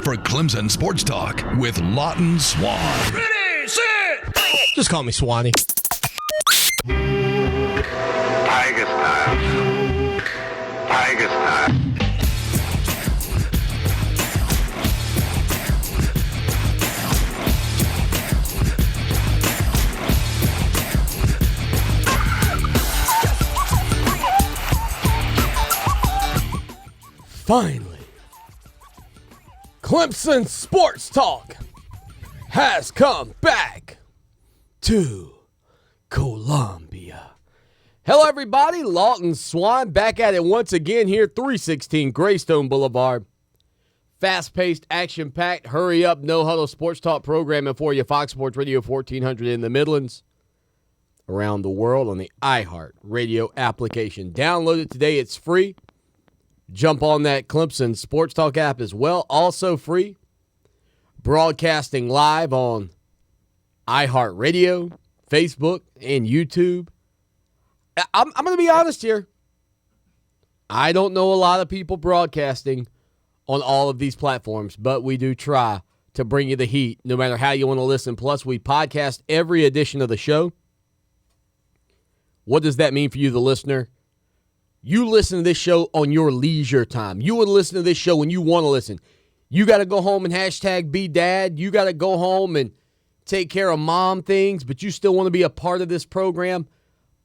for Clemson Sports Talk with Lawton Swan. Ready, set, Just call me Swanee. Tiger style. Tiger style. Finally, Clemson Sports Talk has come back to Columbia. Hello, everybody. Lawton Swan back at it once again here, 316 Greystone Boulevard. Fast-paced, action-packed, hurry-up, no-huddle sports talk programming for you. Fox Sports Radio 1400 in the Midlands. Around the world on the iHeart radio application. Download it today. It's free. Jump on that Clemson Sports Talk app as well. Also free. Broadcasting live on iHeart Radio, Facebook, and YouTube. I'm going to be honest here. I don't know a lot of people broadcasting on all of these platforms, but we do try to bring you the heat no matter how you want to listen. Plus, we podcast every edition of the show. What does that mean for you, the listener? You listen to this show on your leisure time. You would listen to this show when you want to listen. You got to go home and hashtag be dad. You got to go home and take care of mom things, but you still want to be a part of this program.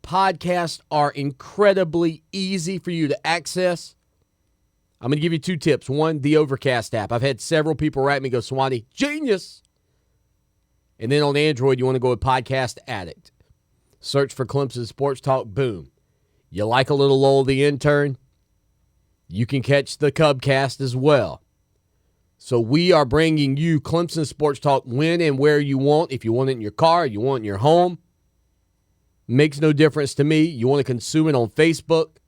Podcasts are incredibly easy for you to access. I'm going to give you two tips. One, the Overcast app. I've had several people write me, go, Swanee, genius. And then on Android, you want to go with Podcast Addict. Search for Clemson Sports Talk. Boom. You like a little Lowell the Intern? You can catch the Cubcast as well. So we are bringing you Clemson Sports Talk when and where you want. If you want it in your car, you want it in your home. Makes no difference to me. You want to consume it on Facebook?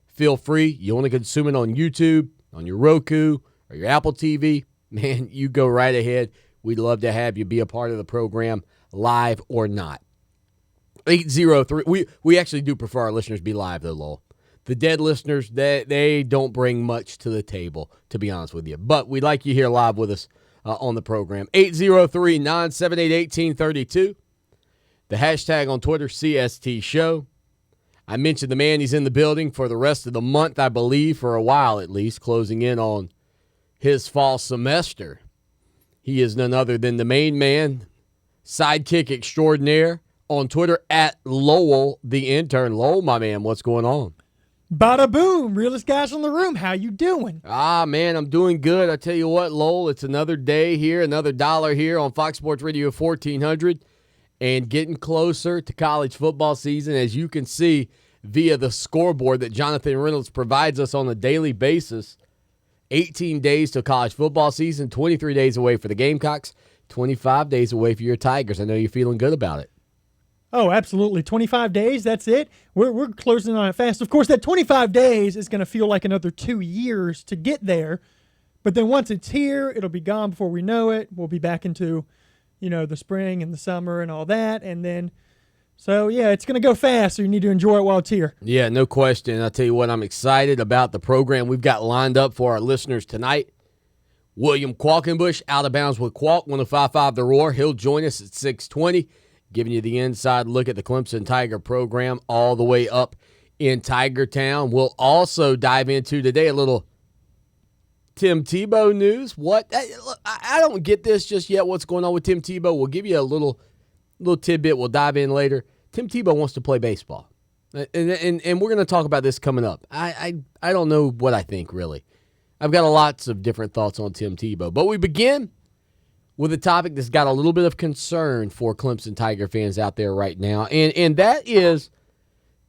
Feel free. You want to consume it on YouTube, on your Roku, or your Apple TV? Man, you go right ahead. We'd love to have you be a part of the program, live or not. 803. We actually do prefer our listeners be live, though, Lowell. The dead listeners, they don't bring much to the table, to be honest with you. But we'd like you here live with us on the program. 803-978-1832. The hashtag on Twitter, CST Show. I mentioned the man, he's in the building for the rest of the month, I believe, for a while at least, closing in on his fall semester. He is none other than the main man, sidekick extraordinaire, on Twitter at Lowell the Intern. Lowell, my man, what's going on? Bada boom, realest guys in the room. How you doing? Man, I'm doing good. I tell you what, Lowell, it's another day here, another dollar here on Fox Sports Radio 1400, and getting closer to college football season, as you can see via the scoreboard that Jonathan Reynolds provides us on a daily basis. 18 days to college football season, 23 days away for the Gamecocks, 25 days away for your Tigers. I know you're feeling good about it. Oh, absolutely. 25 days, that's it. We're closing on it fast. Of course, that 25 days is going to feel like another 2 years to get there. But then once it's here, it'll be gone before we know it. We'll be back into, the spring and the summer and all that. And then, so, yeah, it's going to go fast, so you need to enjoy it while it's here. Yeah, no question. I'll tell you what, I'm excited about the program we've got lined up for our listeners tonight. William Qualkenbush, Out of Bounds with Qualk, 105.5 The Roar. He'll join us at 6:20. Giving you the inside look at the Clemson Tiger program all the way up in Tiger Town. We'll also dive into today a little Tim Tebow news. What? I don't get this just yet, what's going on with Tim Tebow. We'll give you a little tidbit. We'll dive in later. Tim Tebow wants to play baseball. And we're going to talk about this coming up. I don't know what I think, really. I've got lots of different thoughts on Tim Tebow. But we begin with a topic that's got a little bit of concern for Clemson Tiger fans out there right now, and that is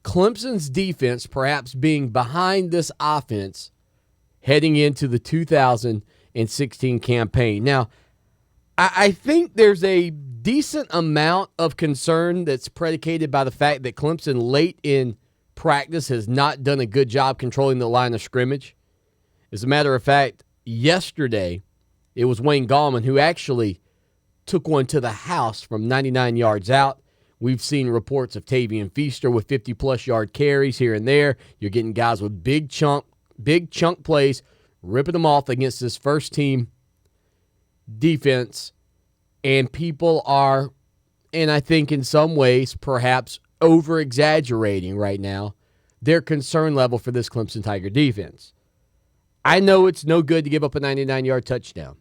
Clemson's defense perhaps being behind this offense heading into the 2016 campaign. Now, I think there's a decent amount of concern that's predicated by the fact that Clemson late in practice has not done a good job controlling the line of scrimmage. As a matter of fact, yesterday, it was Wayne Gallman who actually took one to the house from 99 yards out. We've seen reports of Tavian Feaster with 50-plus yard carries here and there. You're getting guys with big chunk plays, ripping them off against this first team defense, and people are, and I think in some ways, perhaps over-exaggerating right now, their concern level for this Clemson Tiger defense. I know it's no good to give up a 99-yard touchdown.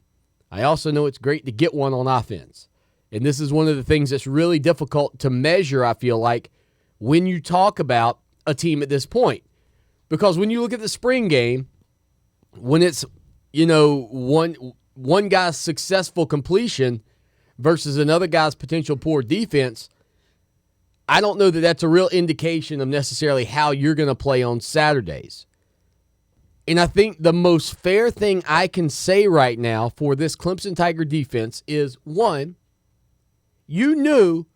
I also know it's great to get one on offense. And this is one of the things that's really difficult to measure, I feel like, when you talk about a team at this point. Because when you look at the spring game, when it's, one guy's successful completion versus another guy's potential poor defense, I don't know that that's a real indication of necessarily how you're going to play on Saturdays. And I think the most fair thing I can say right now for this Clemson Tiger defense is, one, you knew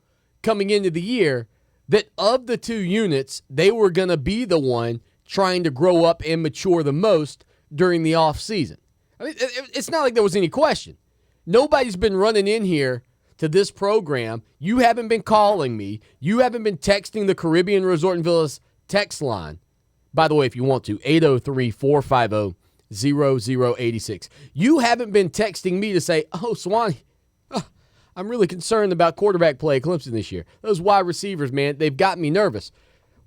coming into the year that of the two units, they were going to be the one trying to grow up and mature the most during the offseason. I mean, it's not like there was any question. Nobody's been running in here to this program. You haven't been calling me. You haven't been texting the Caribbean Resort and Villas text line. By the way, if you want to, 803-450-0086. You haven't been texting me to say, oh, Swanee, I'm really concerned about quarterback play at Clemson this year. Those wide receivers, man, they've got me nervous.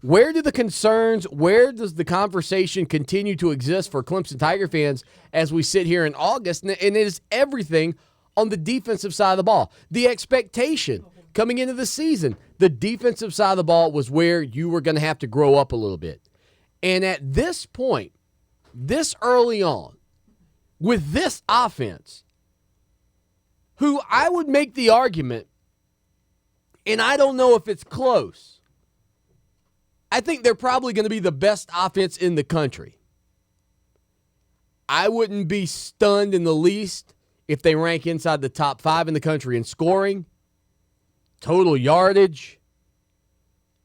Where do the concerns, where does the conversation continue to exist for Clemson Tiger fans as we sit here in August? And it is everything on the defensive side of the ball. The expectation coming into the season, the defensive side of the ball was where you were going to have to grow up a little bit. And at this point, this early on, with this offense, who I would make the argument, and I don't know if it's close, I think they're probably going to be the best offense in the country. I wouldn't be stunned in the least if they rank inside the top 5 in the country in scoring, total yardage,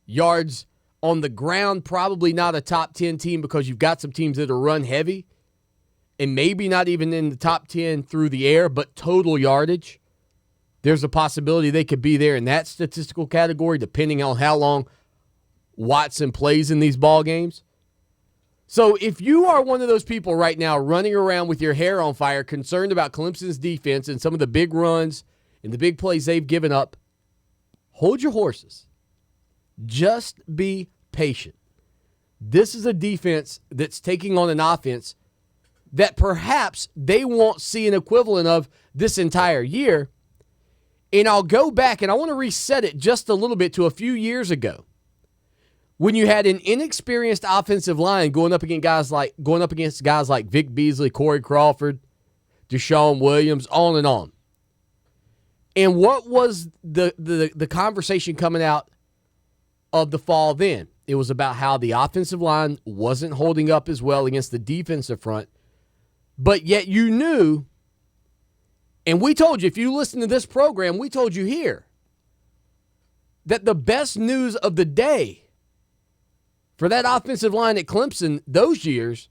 yards on the ground, probably not a top 10 team because you've got some teams that are run heavy, and maybe not even in the top 10 through the air, but total yardage. There's a possibility they could be there in that statistical category depending on how long Watson plays in these ball games. So if you are one of those people right now running around with your hair on fire, concerned about Clemson's defense and some of the big runs and the big plays they've given up, hold your horses. Just be patient. This is a defense that's taking on an offense that perhaps they won't see an equivalent of this entire year. And I'll go back and I want to reset it just a little bit to a few years ago, when you had an inexperienced offensive line going up against guys like Vic Beasley, Corey Crawford, Deshaun Williams, on and on. And what was the conversation coming out of the fall then? It was about how the offensive line wasn't holding up as well against the defensive front, but yet you knew, and we told you, if you listen to this program, we told you here that the best news of the day for that offensive line at Clemson those years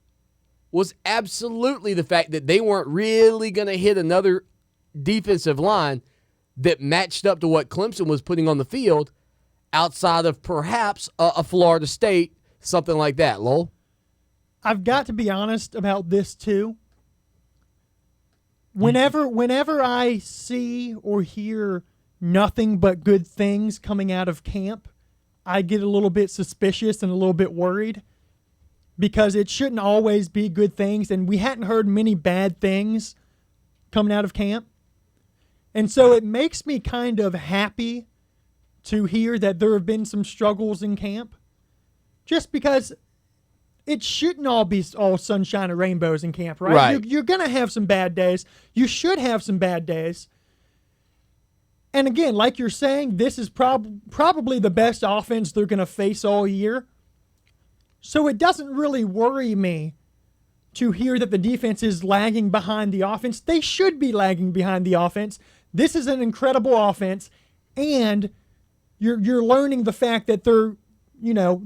was absolutely the fact that they weren't really going to hit another defensive line that matched up to what Clemson was putting on the field outside of perhaps a Florida State, something like that. Lowell? I've got to be honest about this too. Whenever I see or hear nothing but good things coming out of camp, I get a little bit suspicious and a little bit worried, because it shouldn't always be good things, and we hadn't heard many bad things coming out of camp. And so it makes me kind of happy to hear that there have been some struggles in camp, just because it shouldn't all be all sunshine and rainbows in camp, right? Right. You're going to have some bad days. You should have some bad days. And again, like you're saying, this is probably the best offense they're going to face all year. So it doesn't really worry me to hear that the defense is lagging behind the offense. They should be lagging behind the offense. This is an incredible offense, and you're learning the fact that they're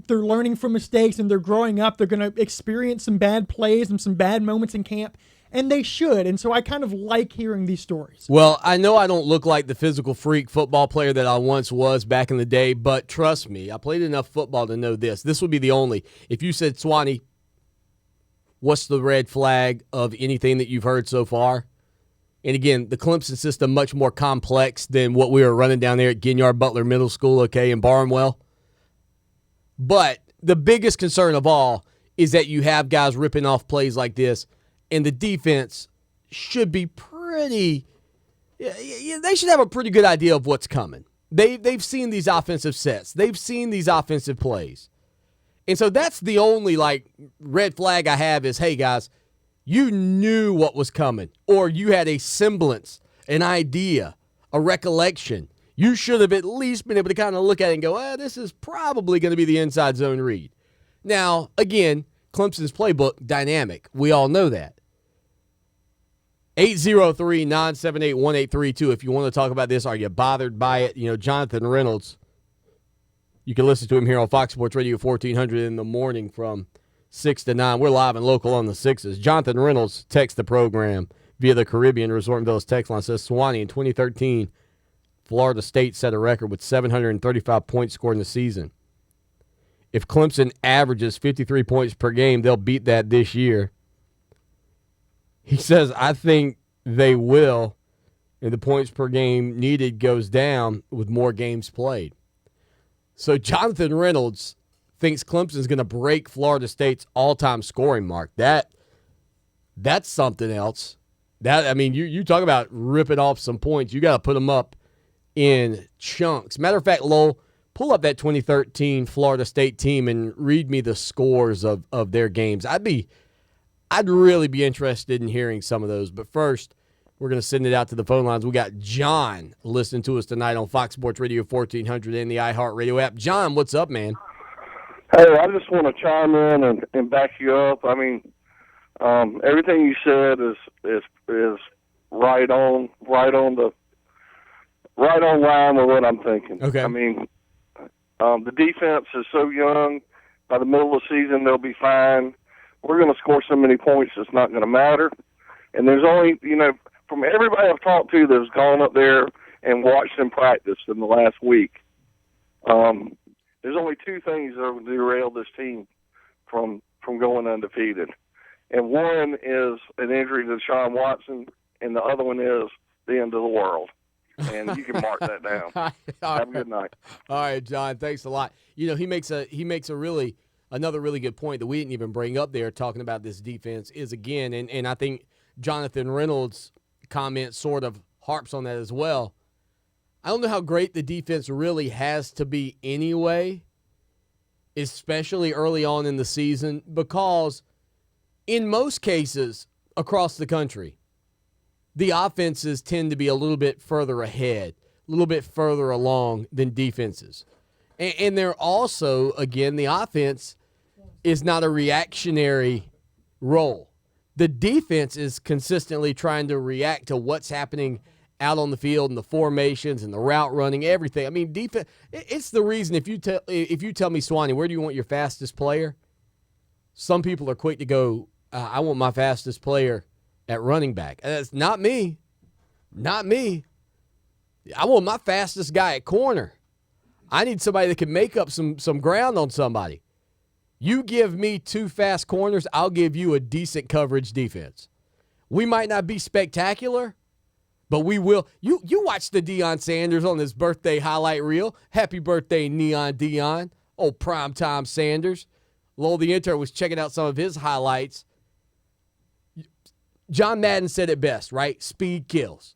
learning from mistakes and they're growing up. They're going to experience some bad plays and some bad moments in camp, and they should. And so I kind of like hearing these stories. Well, I know I don't look like the physical freak football player that I once was back in the day, but trust me, I played enough football to know this. This would be the only. If you said, Swanee, what's the red flag of anything that you've heard so far? And again, the Clemson system much more complex than what we were running down there at Ginyard Butler Middle School, okay, in Barnwell. But the biggest concern of all is that you have guys ripping off plays like this, and the defense should be pretty – they should have a pretty good idea of what's coming. They've seen these offensive sets. They've seen these offensive plays. And so that's the only, red flag I have is, hey, guys, you knew what was coming, or you had a semblance, an idea, a recollection. You should have at least been able to kind of look at it and go, this is probably going to be the inside zone read. Now, again, Clemson's playbook, dynamic. We all know that. 803-978-1832 if you want to talk about this. Are you bothered by it? Jonathan Reynolds, you can listen to him here on Fox Sports Radio 1400 in the morning from 6 to 9. We're live and local on the 6s. Jonathan Reynolds texts the program via the Caribbean Resort and Villas text line. Says, Swanee, in 2013, Florida State set a record with 735 points scored in the season. If Clemson averages 53 points per game, they'll beat that this year. He says, I think they will, and the points per game needed goes down with more games played. So Jonathan Reynolds thinks Clemson's going to break Florida State's all-time scoring mark. That's something else. You talk about ripping off some points. You got to put them up in chunks. Matter of fact, Lowell, pull up that 2013 Florida State team and read me the scores of their games. I'd really be interested in hearing some of those. But first, we're going to send it out to the phone lines. We got John listening to us tonight on Fox Sports Radio 1400 and the iHeart Radio app. John, what's up, man? Hey, I just want to chime in and back you up. Everything you said is right on line with what I'm thinking. Okay. The defense is so young. By the middle of the season, they'll be fine. We're going to score so many points, it's not going to matter. And there's only, from everybody I've talked to that's gone up there and watched them practice in the last week, there's only two things that have derailed this team from going undefeated. And one is an injury to Deshaun Watson, and the other one is the end of the world. And you can mark that down. Have a good night. All right, John, thanks a lot. He makes another really good point that we didn't even bring up there talking about this defense is, again, and I think Jonathan Reynolds' comment sort of harps on that as well. I don't know how great the defense really has to be anyway, especially early on in the season, because in most cases across the country, the offenses tend to be a little bit further ahead, a little bit further along than defenses. And they're also, again, the offense is not a reactionary role. The defense is consistently trying to react to what's happening out on the field and the formations and the route running, everything. Defense. It's the reason if you tell me, Swanee, where do you want your fastest player? Some people are quick to go, I want my fastest player at running back. That's not me. Not me. I want my fastest guy at corner. I need somebody that can make up some ground on somebody. You give me two fast corners, I'll give you a decent coverage defense. We might not be spectacular, but we will. You watch the Deion Sanders on his birthday highlight reel. Happy birthday, Neon Deion. Old primetime Sanders. Lowell the intern was checking out some of his highlights. John Madden said it best, right? Speed kills.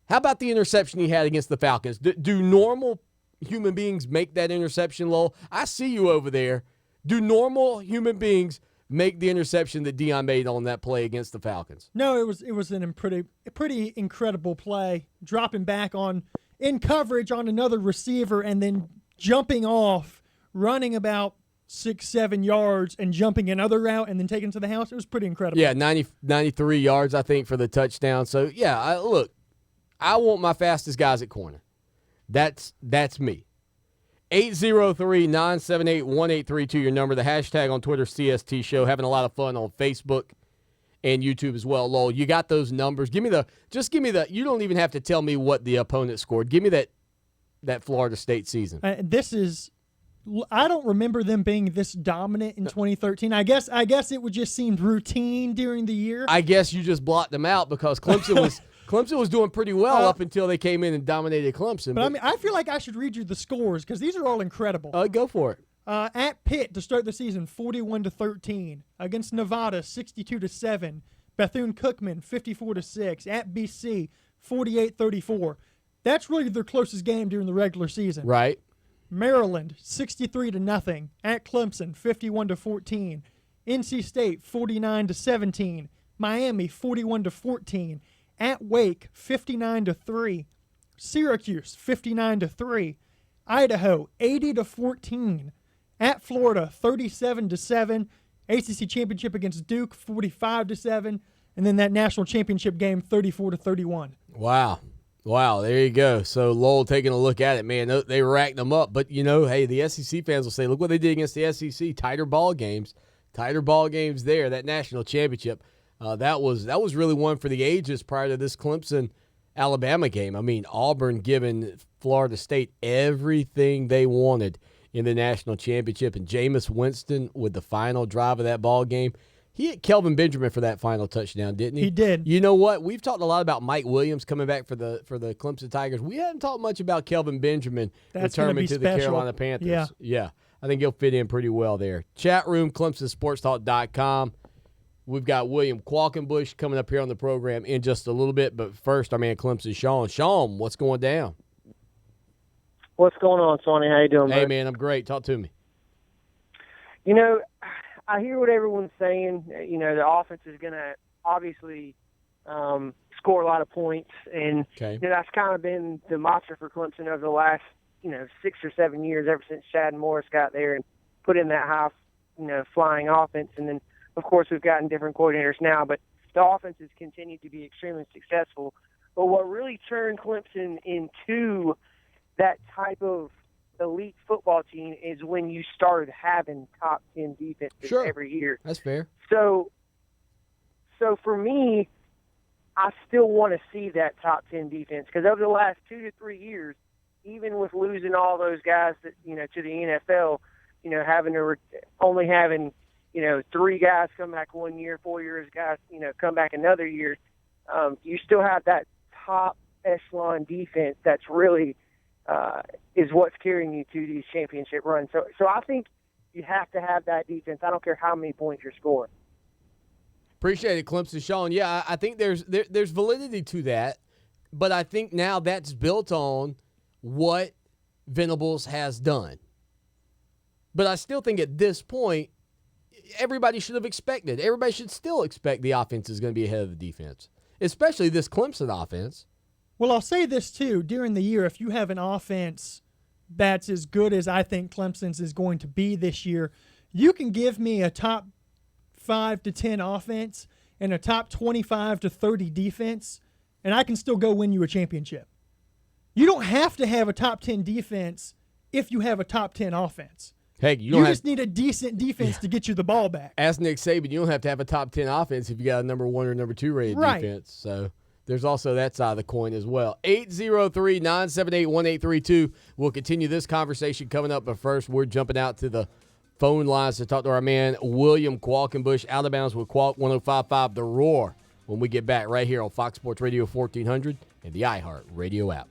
How about the interception he had against the Falcons? Do normal human beings make that interception, Lowell? I see you over there. Do normal human beings make the interception that Deion made on that play against the Falcons? No, it was a pretty incredible play, dropping back in coverage on another receiver and then jumping off, running about 6-7 yards and jumping another route and then taking it to the house. It was pretty incredible. Yeah, 93 yards, I think, for the touchdown. So, yeah, I want my fastest guys at corner. That's me. 803-978-1832, your number. The hashtag on Twitter, CST Show. Having a lot of fun on Facebook and YouTube as well. Lowell, you got those numbers. Give me the. You don't even have to tell me what the opponent scored. Give me that Florida State season. This is I don't remember them being this dominant in 2013. I guess it would just seemed routine during the year. I guess you just blocked them out because Clemson was doing pretty well up until they came in and dominated Clemson. But I mean, I feel like I should read you the scores because these are all incredible. Go for it. At Pitt to start the season, 41-13. Against Nevada, 62-7. Bethune-Cookman, 54-6. At BC, 48-34. That's really their closest game during the regular season. Right. Maryland, 63-0. At Clemson, 51-14. NC State, 49-17. Miami, 41-14. At Wake, 59-3. Syracuse, 59-3. Idaho, 80-14. At Florida, 37-7. ACC championship against Duke, 45-7. And then that national championship game, 34-31. Wow, there you go. So Lowell taking a look at it, man. They racked them up. But, hey, the SEC fans will say, look what they did against the SEC. Tighter ball games there, that national championship. That was really one for the ages prior to this Clemson-Alabama game. I mean, Auburn giving Florida State everything they wanted in the national championship. And Jameis Winston with the final drive of that ball game. He hit Kelvin Benjamin for that final touchdown, didn't he? He did. You know what? We've talked a lot about Mike Williams coming back for the Clemson Tigers. We haven't talked much about Kelvin Benjamin returning to the Carolina Panthers. Yeah. I think he'll fit in pretty well there. Chat room, ClemsonSportsTalk.com. We've got William Qualkenbush coming up here on the program in just a little bit. But first, our man Clemson, Sean. Sean, what's going down? What's going on, Sonny? How you doing, Hey, bud? man, I'm great. Talk to me. I hear what everyone's saying. The offense is going to obviously score a lot of points. And that's kind of been the mantra for Clemson over the last, 6 or 7 years, ever since Shad Morris got there and put in that high, flying offense. And then, of course, we've gotten different coordinators now. But the offense has continued to be extremely successful. But what really turned Clemson into that type of elite football team is when you started having top 10 defenses every year. That's fair. So for me, I still want to see that top 10 defense because over the last 2 to 3 years, even with losing all those guys that to the NFL, only having 3 guys come back 1 year, 4 years guys come back another year, you still have that top echelon defense that's really is what's carrying you to these championship runs. So I think you have to have that defense. I don't care how many points you're scoring. Appreciate it, Clemson. Sean, yeah, I think there's validity to that, but I think now that's built on what Venables has done. But I still think at this point, everybody should have expected. Everybody should still expect the offense is going to be ahead of the defense, especially this Clemson offense. Well, I'll say this, too. During the year, if you have an offense that's as good as I think Clemson's is going to be this year, you can give me a top 5 to 10 offense and a top 25 to 30 defense, and I can still go win you a championship. You don't have to have a top 10 defense if you have a top 10 offense. Heck, you just need a decent defense to get you the ball back. Ask Nick Saban, you don't have to have a top 10 offense if you got a number 1 or number 2 rated defense. So there's also that side of the coin as well. 803-978-1832. We'll continue this conversation coming up, but first we're jumping out to the phone lines to talk to our man William Qualkenbush, out of bounds with Qualk 105.5 The Roar, when we get back right here on Fox Sports Radio 1400 and the iHeart Radio app.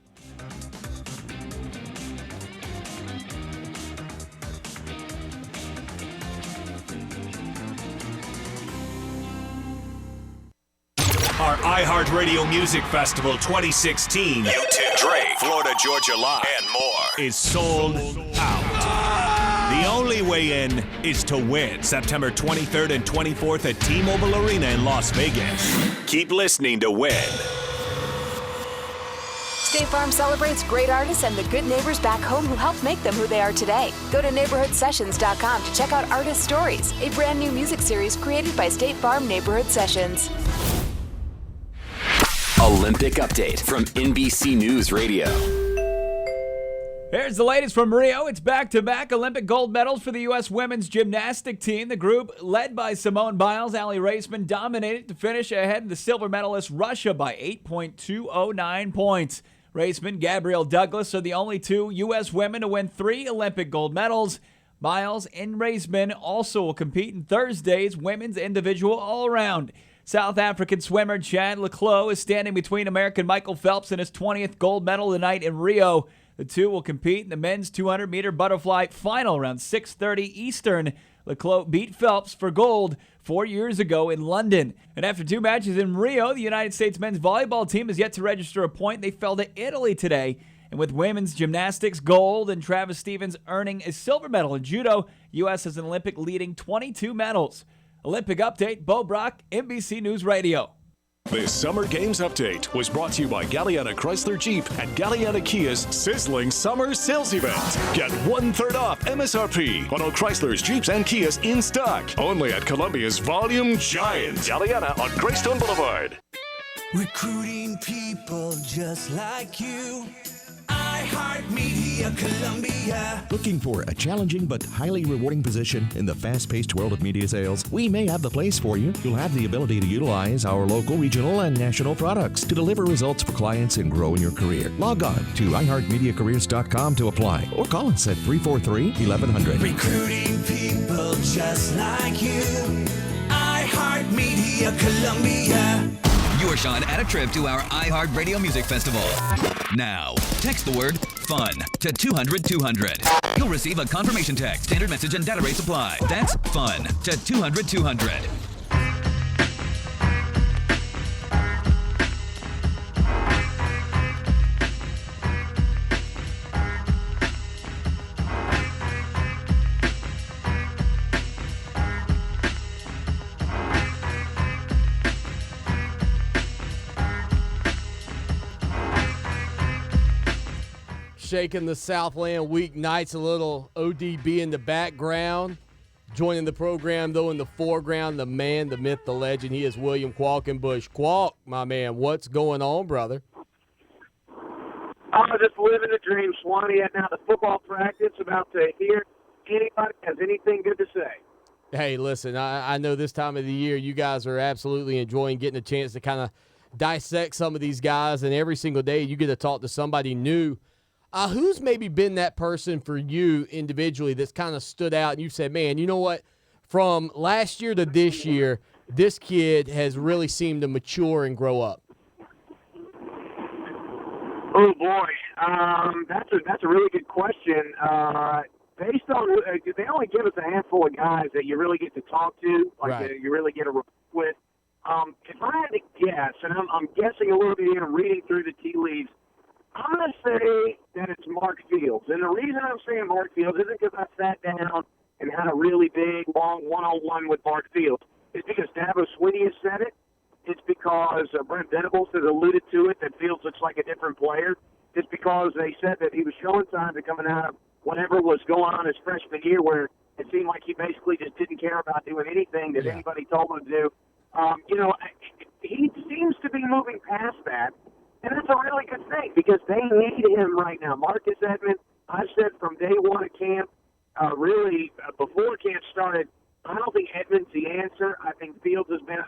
Our iHeart Radio Music Festival 2016, U2, Drake, Florida Georgia Line, and more, is sold out. The only way in is to win. September 23rd and 24th at T-Mobile Arena in Las Vegas. Keep listening to win. State Farm celebrates great artists and the good neighbors back home who helped make them who they are today. Go to neighborhoodsessions.com to check out Artist Stories, a brand new music series created by State Farm Neighborhood Sessions. Olympic update from NBC News Radio. Here's the latest from Rio. It's back-to-back Olympic gold medals for the U.S. women's gymnastic team. The group, led by Simone Biles, Allie Raceman, dominated to finish ahead of the silver medalist Russia by 8.209 points. Raceman, Gabrielle Douglas are the only two U.S. women to win 3 Olympic gold medals. Biles and Raceman also will compete in Thursday's women's individual all-around. South African swimmer Chad Leclos is standing between American Michael Phelps and his 20th gold medal tonight in Rio. The two will compete in the men's 200-meter butterfly final around 6:30 Eastern. Leclos beat Phelps for gold 4 years ago in London. And after 2 matches in Rio, the United States men's volleyball team has yet to register a point. They fell to Italy today. And with women's gymnastics gold and Travis Stevens earning a silver medal in judo, U.S. has an Olympic leading 22 medals. Olympic update, Bo Brock, NBC News Radio. This Summer Games Update was brought to you by Galliana Chrysler Jeep and Galliana Kia's sizzling summer sales event. Get 1/3 off MSRP on all Chryslers, Jeeps, and Kias in stock. Only at Columbia's Volume Giant. Galliana on Greystone Boulevard. Recruiting people just like you. iHeart Media Columbia. Looking for a challenging but highly rewarding position in the fast-paced world of media sales? We may have the place for you. You'll have the ability to utilize our local, regional, and national products to deliver results for clients and grow in your career. Log on to iHeartMediaCareers.com to apply or call us at 343-1100. Recruiting people just like you. iHeart Media Columbia. Your shot at a trip to our iHeart Radio Music Festival. Now, text the word FUN to 200-200. You'll receive a confirmation text. Standard message and data rate apply. That's FUN to 200-200. Shaking the Southland weeknights, a little ODB in the background. Joining the program, though, in the foreground, the man, the myth, the legend. He is William Qualkenbush. Qualk, my man, what's going on, brother? I'm just living the dream, Swanee. And now the football practice, about to hear anybody has anything good to say. Hey, listen, I know this time of the year you guys are absolutely enjoying getting a chance to kind of dissect some of these guys, and every single day you get to talk to somebody new. Who's maybe been that person for you individually that's kind of stood out and you said, man, you know what? From last year to this year, this kid has really seemed to mature and grow up. Oh, boy. That's a really good question. Based on they only give us a handful of guys that you really get to talk to, like right. You really get a rapport with. If I had to guess, and I'm guessing a little bit here, reading through the tea leaves, I'm going to say that it's Mark Fields. And the reason I'm saying Mark Fields isn't because I sat down and had a really big, long one-on-one with Mark Fields. It's because Dabo Swinney has said it. It's because Brent Venables has alluded to it, that Fields looks like a different player. It's because they said that he was showing signs of coming out of whatever was going on his freshman year, where it seemed like he basically just didn't care about doing anything that anybody told him to do. He seems to be moving past that. And that's a really good thing because they need him right now. Marcus Edmonds, I've said from day one at camp, before camp started, I don't think Edmonds the answer. I think Fields has been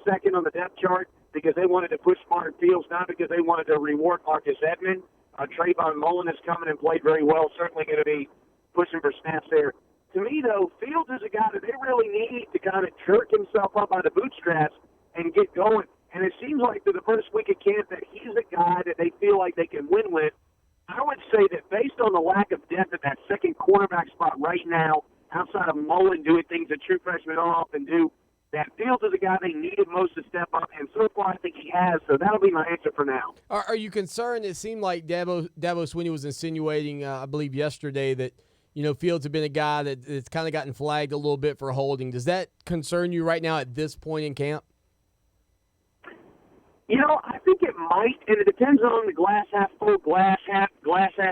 second on the depth chart because they wanted to push Mark Fields, not because they wanted to reward Marcus Edmonds. Trayvon Mullen has come in and played very well, certainly going to be pushing for snaps there. To me, though, Fields is a guy that they really need to kind of jerk himself up by the bootstraps and get going. And it seems like through the first week of camp that he's a guy that they feel like they can win with. I would say that based on the lack of depth at that second cornerback spot right now, outside of Mullen doing things that true freshmen often do, that Fields is a guy they needed most to step up, and so far I think he has, so that'll be my answer for now. Are you concerned? It seemed like Dabo Swinney was insinuating, I believe yesterday, that Fields had been a guy that's kind of gotten flagged a little bit for holding. Does that concern you right now at this point in camp? I think it might, and it depends on the glass half full, glass half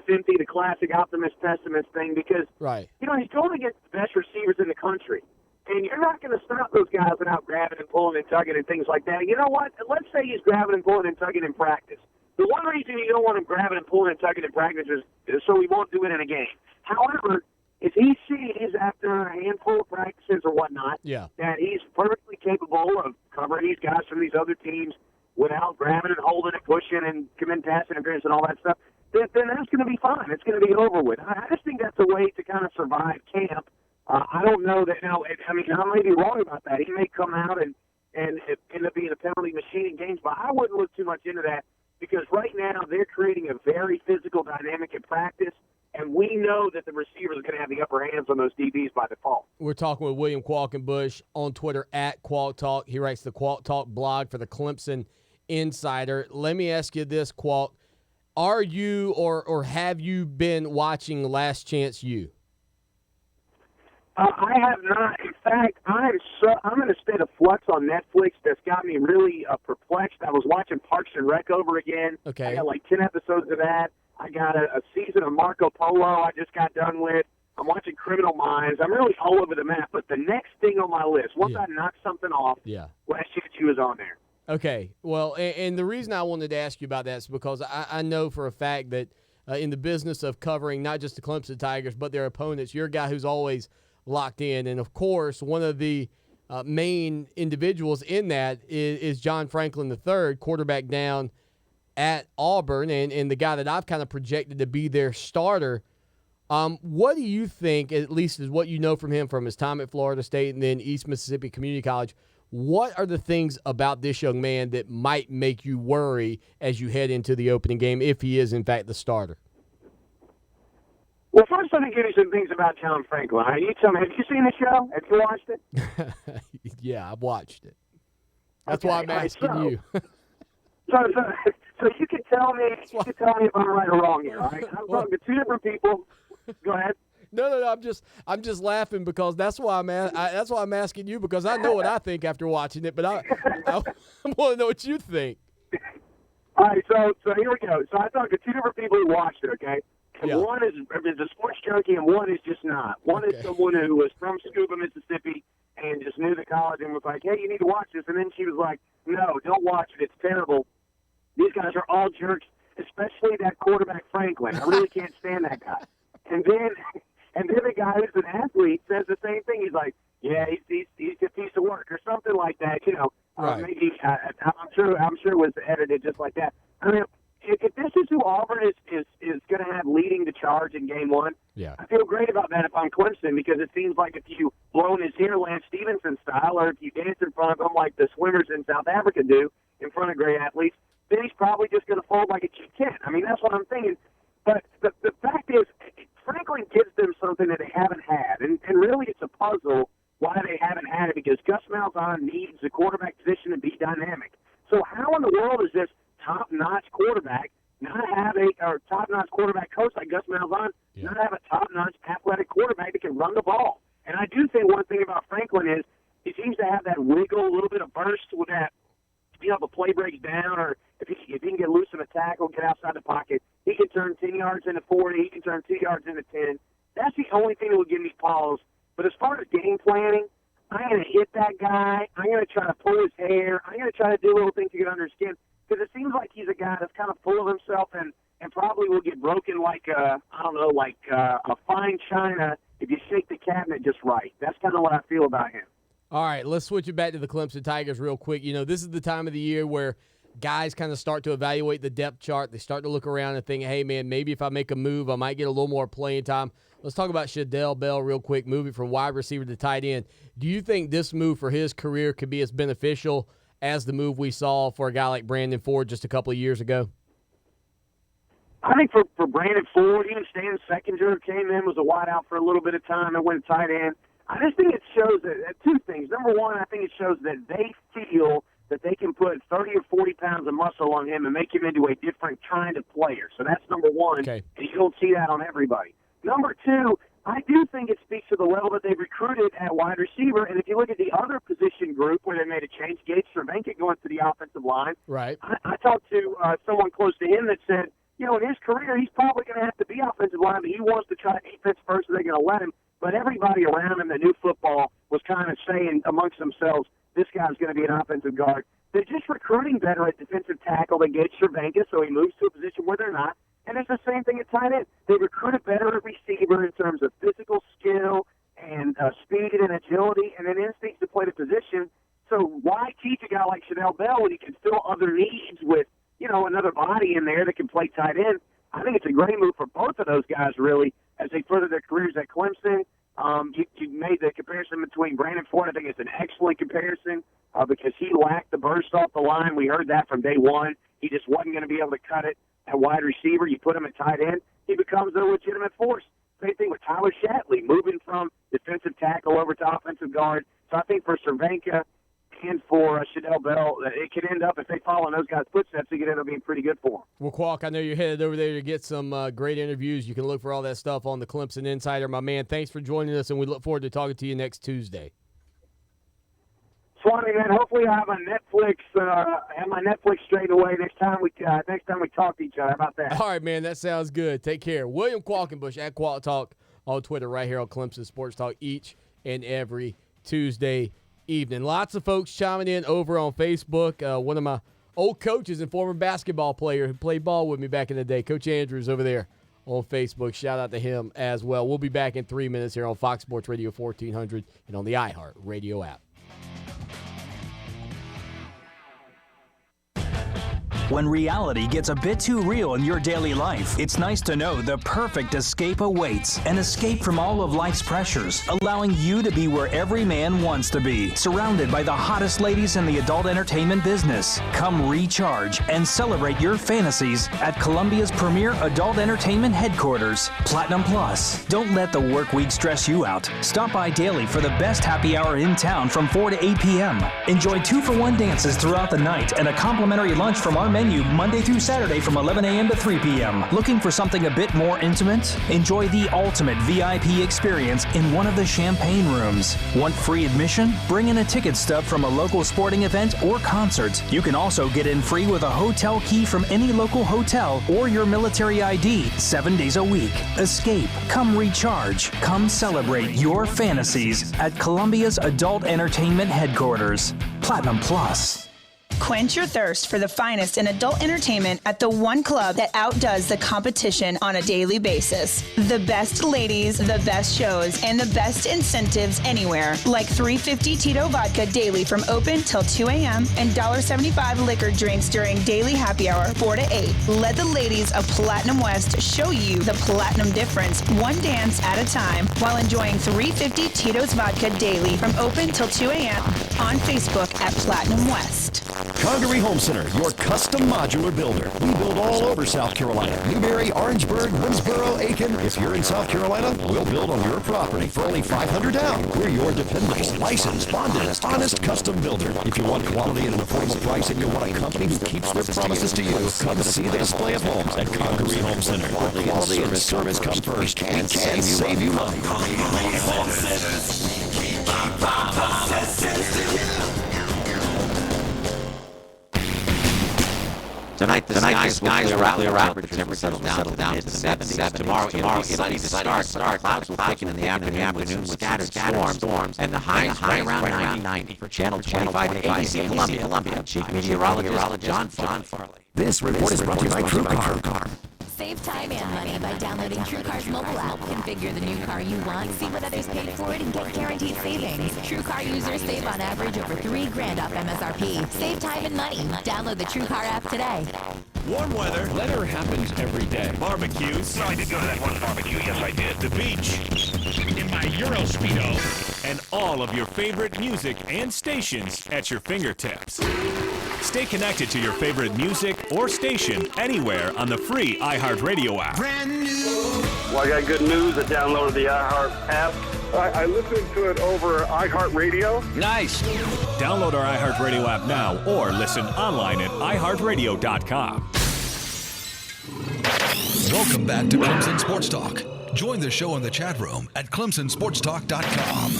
empty, the classic optimist-pessimist thing, because, he's going against the best receivers in the country, and you're not going to stop those guys without grabbing and pulling and tugging and things like that. And you know what? Let's say he's grabbing and pulling and tugging in practice. The one reason you don't want him grabbing and pulling and tugging in practice is so he won't do it in a game. However, if he sees after a handful of practices or whatnot that he's perfectly capable of covering these guys from these other teams, without grabbing and holding and pushing and committing pass interference and all that stuff, then that's going to be fine. It's going to be over with. I just think that's a way to kind of survive camp. I don't know that now. I mean, I may be wrong about that. He may come out and end up being a penalty machine in games, but I wouldn't look too much into that because right now they're creating a very physical dynamic in practice, and we know that the receivers are going to have the upper hands on those DBs by default. We're talking with William Qualkenbush on Twitter at Qualk Talk. He writes the Qualk Talk blog for the Clemson Insider. Let me ask you this, Qualk. Are you or have you been watching Last Chance U? I have not. In fact, I'm in a state of flux on Netflix that's got me really perplexed. I was watching Parks and Rec over again. Okay. I got like 10 episodes of that. I got a season of Marco Polo I just got done with. I'm watching Criminal Minds. I'm really all over the map. But the next thing on my list, once I knock something off, Last Chance U is on there. Okay. Well, and the reason I wanted to ask you about that is because I know for a fact that in the business of covering not just the Clemson Tigers but their opponents, you're a guy who's always locked in. And, of course, one of the main individuals in that is John Franklin III, quarterback down at Auburn, and the guy that I've kind of projected to be their starter. What do you think, at least is what you know from him from his time at Florida State and then East Mississippi Community College, what are the things about this young man that might make you worry as you head into the opening game if he is, in fact, the starter? Well, first let me give you some things about John Franklin. You tell me, have you seen the show? Have you watched it? Yeah, I've watched it. That's why I'm asking you. So you can tell me if I'm right or wrong here, all right? I'm talking to two different people. Go ahead. No. I'm just laughing because that's why I'm asking you, because I know what I think after watching it, but I want to know what you think. All right, so here we go. So I talked to two different people who watched it. Okay. And one is a sports junkie, and one is just not. One is someone who was from Scuba, Mississippi, and just knew the college and was like, hey, you need to watch this. And then she was like, no, don't watch it. It's terrible. These guys are all jerks, especially that quarterback Franklin. I really can't stand that guy. And then the guy who's an athlete says the same thing. He's like, yeah, he's a piece of work or something like that. You know, maybe I'm sure it was edited just like that. I mean, if this is who Auburn is going to have leading the charge in game one, I feel great about that if I'm Clemson, because it seems like if you blow in his hair Lance Stevenson style, or if you dance in front of him like the swimmers in South Africa do in front of great athletes, then he's probably just going to fold like a chicken. I mean, that's what I'm thinking. But the fact is, Franklin gives them something that they haven't had, and really it's a puzzle why they haven't had it, because Gus Malzahn needs the quarterback position to be dynamic. So how in the world is this top-notch quarterback not have or top-notch quarterback coach like Gus Malzahn not have a top-notch athletic quarterback that can run the ball? And I do think one thing about Franklin is he seems to have that wiggle, a little bit of burst with that. You know, if a play breaks down, or if he can get loose in a tackle, get outside the pocket, he can turn 10 yards into 40, he can turn 2 yards into 10. That's the only thing that would give me pause. But as far as game planning, I'm going to hit that guy. I'm going to try to pull his hair. I'm going to try to do little things to get under his skin, because it seems like he's a guy that's kind of full of himself and probably will get broken like a fine china if you shake the cabinet just right. That's kind of what I feel about him. All right, let's switch it back to the Clemson Tigers real quick. You know, this is the time of the year where guys kind of start to evaluate the depth chart. They start to look around and think, hey, man, maybe if I make a move, I might get a little more playing time. Let's talk about Shadell Bell real quick, moving from wide receiver to tight end. Do you think this move for his career could be as beneficial as the move we saw for a guy like Brandon Ford just a couple of years ago? I think for Brandon Ford, even Stan Seckinger came in, was a wideout for a little bit of time, and went tight end. I just think it shows that two things. Number one, I think it shows that they feel that they can put 30 or 40 pounds of muscle on him and make him into a different kind of player. So that's number one, and you don't see that on everybody. Number two, I do think it speaks to the level that they've recruited at wide receiver. And if you look at the other position group where they made a change, Gates Cervenka going to the offensive line. Right. I talked to someone close to him that said, you know, in his career, he's probably going to have to be offensive line, but he wants to try defense first, so they're going to let him. But everybody around him that knew football was kind of saying amongst themselves, this guy's going to be an offensive guard. They're just recruiting better at defensive tackle than Gates Cervenka, so he moves to a position where they're not. And it's the same thing at tight end. They recruited better at receiver in terms of physical skill and speed and agility, and then instincts to play the position. So why teach a guy like Chanel Bell when he can fill other needs with, another body in there that can play tight end? I think it's a great move for both of those guys, really, as they further their careers at Clemson. You made the comparison between Brandon Ford. I think it's an excellent comparison because he lacked the burst off the line. We heard that from day one. He just wasn't going to be able to cut it at wide receiver. You put him at tight end, he becomes a legitimate force. Same thing with Tyler Shatley, moving from defensive tackle over to offensive guard. So I think for Cervenka and for Chanel Bell, it could end up, if they follow in those guys' footsteps, it could end up being pretty good for them. Well, Qualk, I know you're headed over there to get some great interviews. You can look for all that stuff on the Clemson Insider. My man, thanks for joining us, and we look forward to talking to you next Tuesday. Swanee, man, hopefully I have my Netflix straightened away next time we talk to each other. How about that? All right, man, that sounds good. Take care. William Qualkenbush at Qual Talk on Twitter right here on Clemson Sports Talk each and every Tuesday evening. Lots of folks chiming in over on Facebook. One of my old coaches and former basketball player who played ball with me back in the day, Coach Andrews over there on Facebook. Shout out to him as well. We'll be back in 3 minutes here on Fox Sports Radio 1400 and on the iHeart Radio app. When reality gets a bit too real in your daily life, it's nice to know the perfect escape awaits. An escape from all of life's pressures, allowing you to be where every man wants to be, surrounded by the hottest ladies in the adult entertainment business. Come recharge and celebrate your fantasies at Columbia's premier adult entertainment headquarters, Platinum Plus. Don't let the work week stress you out. Stop by daily for the best happy hour in town from 4 to 8 p.m. Enjoy 2-for-1 dances throughout the night and a complimentary lunch from our menu Monday through Saturday from 11 a.m. to 3 p.m. Looking for something a bit more intimate? Enjoy the ultimate VIP experience in one of the champagne rooms. Want free admission? Bring in a ticket stub from a local sporting event or concert. You can also get in free with a hotel key from any local hotel or your military ID 7 days a week. Escape, come recharge, come celebrate your fantasies at Columbia's Adult Entertainment Headquarters, Platinum Plus. Quench your thirst for the finest in adult entertainment at the one club that outdoes the competition on a daily basis. The best ladies, the best shows, and the best incentives anywhere. Like $3.50 Tito Vodka daily from open till 2 a.m. and $1.75 liquor drinks during daily happy hour 4 to 8. Let the ladies of Platinum West show you the platinum difference, one dance at a time, while enjoying $3.50 Tito's Vodka daily from open till 2 a.m. on Facebook at Platinum West. Congaree Home Center, your custom modular builder. We build all over South Carolina. Newberry, Orangeburg, Winsboro, Aiken. If you're in South Carolina, we'll build on your property for only $500 down. We're your dependable, licensed, bonded, honest custom builder. If you want quality at an affordable price and you want a company who keeps their promises to you, come see the display of homes at Congaree Home Center. Quality and service come first. We can save you money. Tonight, the skies will clear out, but temperatures settle down to the mid-70s. Tomorrow, it'll be sunny to start. Clouds will thicken in the afternoon with scattered storms, and the highs right around 90. For Channel 25 to ABC Columbia, Chief Meteorologist John Farley. This report is brought to you by TrueCar. Save time and money by downloading TrueCar's mobile app. Configure the new car you want, see what others paid for it, and get guaranteed savings. TrueCar users save on average over $3,000 off MSRP. Save time and money. Download the TrueCar app today. Warm weather. Weather happens every day. Barbecues. No, I did go to that one barbecue. Yes, I did. The beach. In my Euro Speedo. And all of your favorite music and stations at your fingertips. Stay connected to your favorite music or station anywhere on the free iHeart Radio app. Brand new. Well, I got good news. I downloaded the iHeart app. I listened to it over iHeart Radio. Nice. Download our iHeart Radio app now or listen online at iHeartRadio.com. Welcome back to Clemson Sports Talk. Join the show in the chat room at ClemsonSportsTalk.com.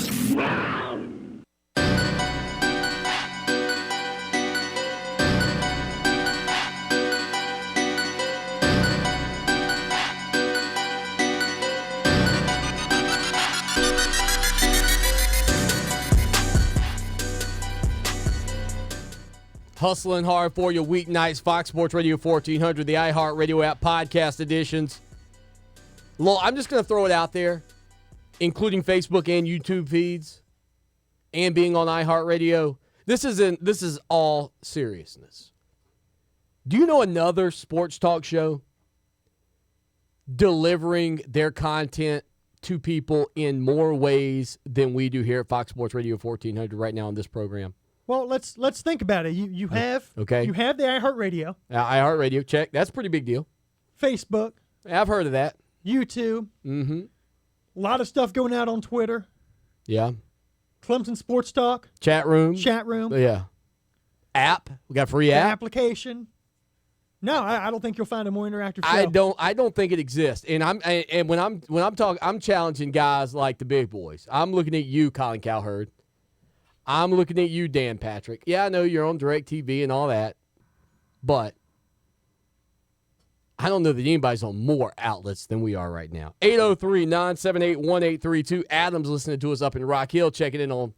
Hustling hard for you weeknights, Fox Sports Radio 1400, the iHeart Radio app podcast editions. I'm just going to throw it out there, including Facebook and YouTube feeds and being on iHeart Radio. This is all seriousness. Do you know another sports talk show delivering their content to people in more ways than we do here at Fox Sports Radio 1400 right now on this program? Well, let's think about it. You have the iHeartRadio. iHeartRadio, check. That's a pretty big deal. Facebook. I've heard of that. YouTube. Mm-hmm. A lot of stuff going out on Twitter. Yeah. Clemson Sports Talk. Chat room. Yeah. App. We got free app. Application. No, I don't think you'll find a more interactive show. I don't think it exists. And when I'm talking, I'm challenging guys like the big boys. I'm looking at you, Colin Cowherd. I'm looking at you, Dan Patrick. Yeah, I know you're on DirecTV and all that, but I don't know that anybody's on more outlets than we are right now. 803-978-1832. Adam's listening to us up in Rock Hill, checking in on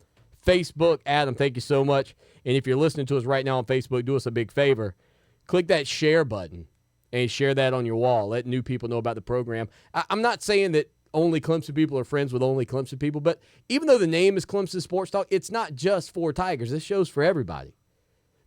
Facebook. Adam, thank you so much. And if you're listening to us right now on Facebook, do us a big favor. Click that share button and share that on your wall. Let new people know about the program. I'm not saying that only Clemson people are friends with only Clemson people, but even though the name is Clemson Sports Talk, it's not just for Tigers. This show's for everybody.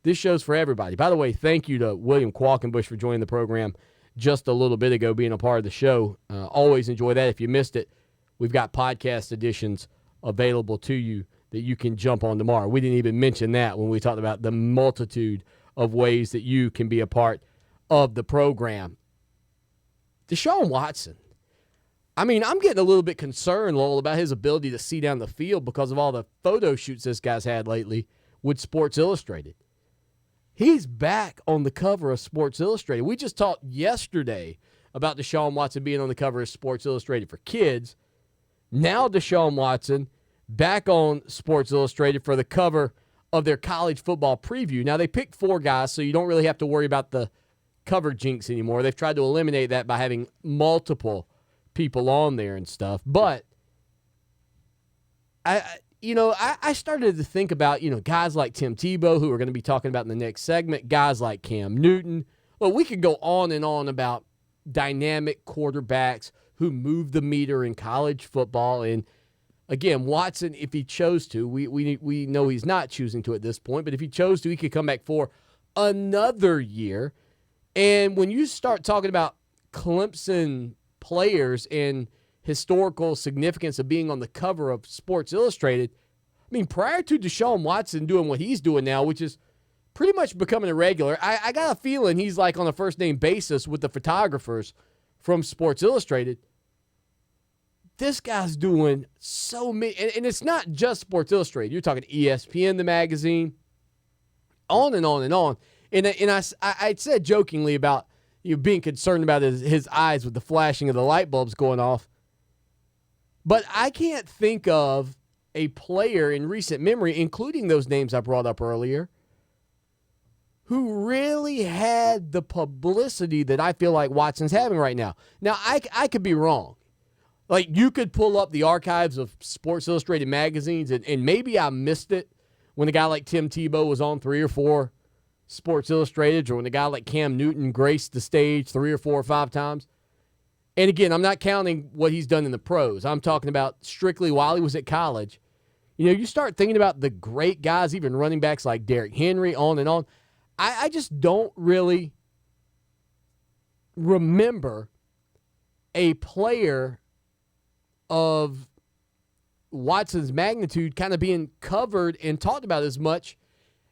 By the way, thank you to William Qualkenbush for joining the program just a little bit ago, being a part of the show. Always enjoy that. If you missed it, we've got podcast editions available to you that you can jump on tomorrow. We didn't even mention that when we talked about the multitude of ways that you can be a part of the program. Deshaun Watson. I mean, I'm getting a little bit concerned, Lowell, about his ability to see down the field because of all the photo shoots this guy's had lately with Sports Illustrated. He's back on the cover of Sports Illustrated. We just talked yesterday about Deshaun Watson being on the cover of Sports Illustrated for kids. Now Deshaun Watson back on Sports Illustrated for the cover of their college football preview. Now, they picked 4 guys, so you don't really have to worry about the cover jinx anymore. They've tried to eliminate that by having multiple people on there and stuff. But, I started to think about, guys like Tim Tebow, who we're going to be talking about in the next segment, guys like Cam Newton. Well, we could go on and on about dynamic quarterbacks who move the meter in college football. And, again, Watson, if he chose to, we know he's not choosing to at this point, but if he chose to, he could come back for another year. And when you start talking about Clemson players and historical significance of being on the cover of Sports Illustrated, I mean, prior to Deshaun Watson doing what he's doing now, which is pretty much becoming a regular, I got a feeling he's like on a first-name basis with the photographers from Sports Illustrated. This guy's doing so many, and it's not just Sports Illustrated. You're talking ESPN, the magazine, on and on and on. And I said jokingly about being concerned about his eyes with the flashing of the light bulbs going off. But I can't think of a player in recent memory, including those names I brought up earlier, who really had the publicity that I feel like Watson's having right now. Now, I could be wrong. Like, you could pull up the archives of Sports Illustrated magazines, and maybe I missed it when a guy like Tim Tebow was on 3 or 4 Sports Illustrated, or when a guy like Cam Newton graced the stage 3 or 4 or 5 times. And again, I'm not counting what he's done in the pros. I'm talking about strictly while he was at college. You start thinking about the great guys, even running backs like Derrick Henry, on and on. I just don't really remember a player of Watson's magnitude kind of being covered and talked about as much,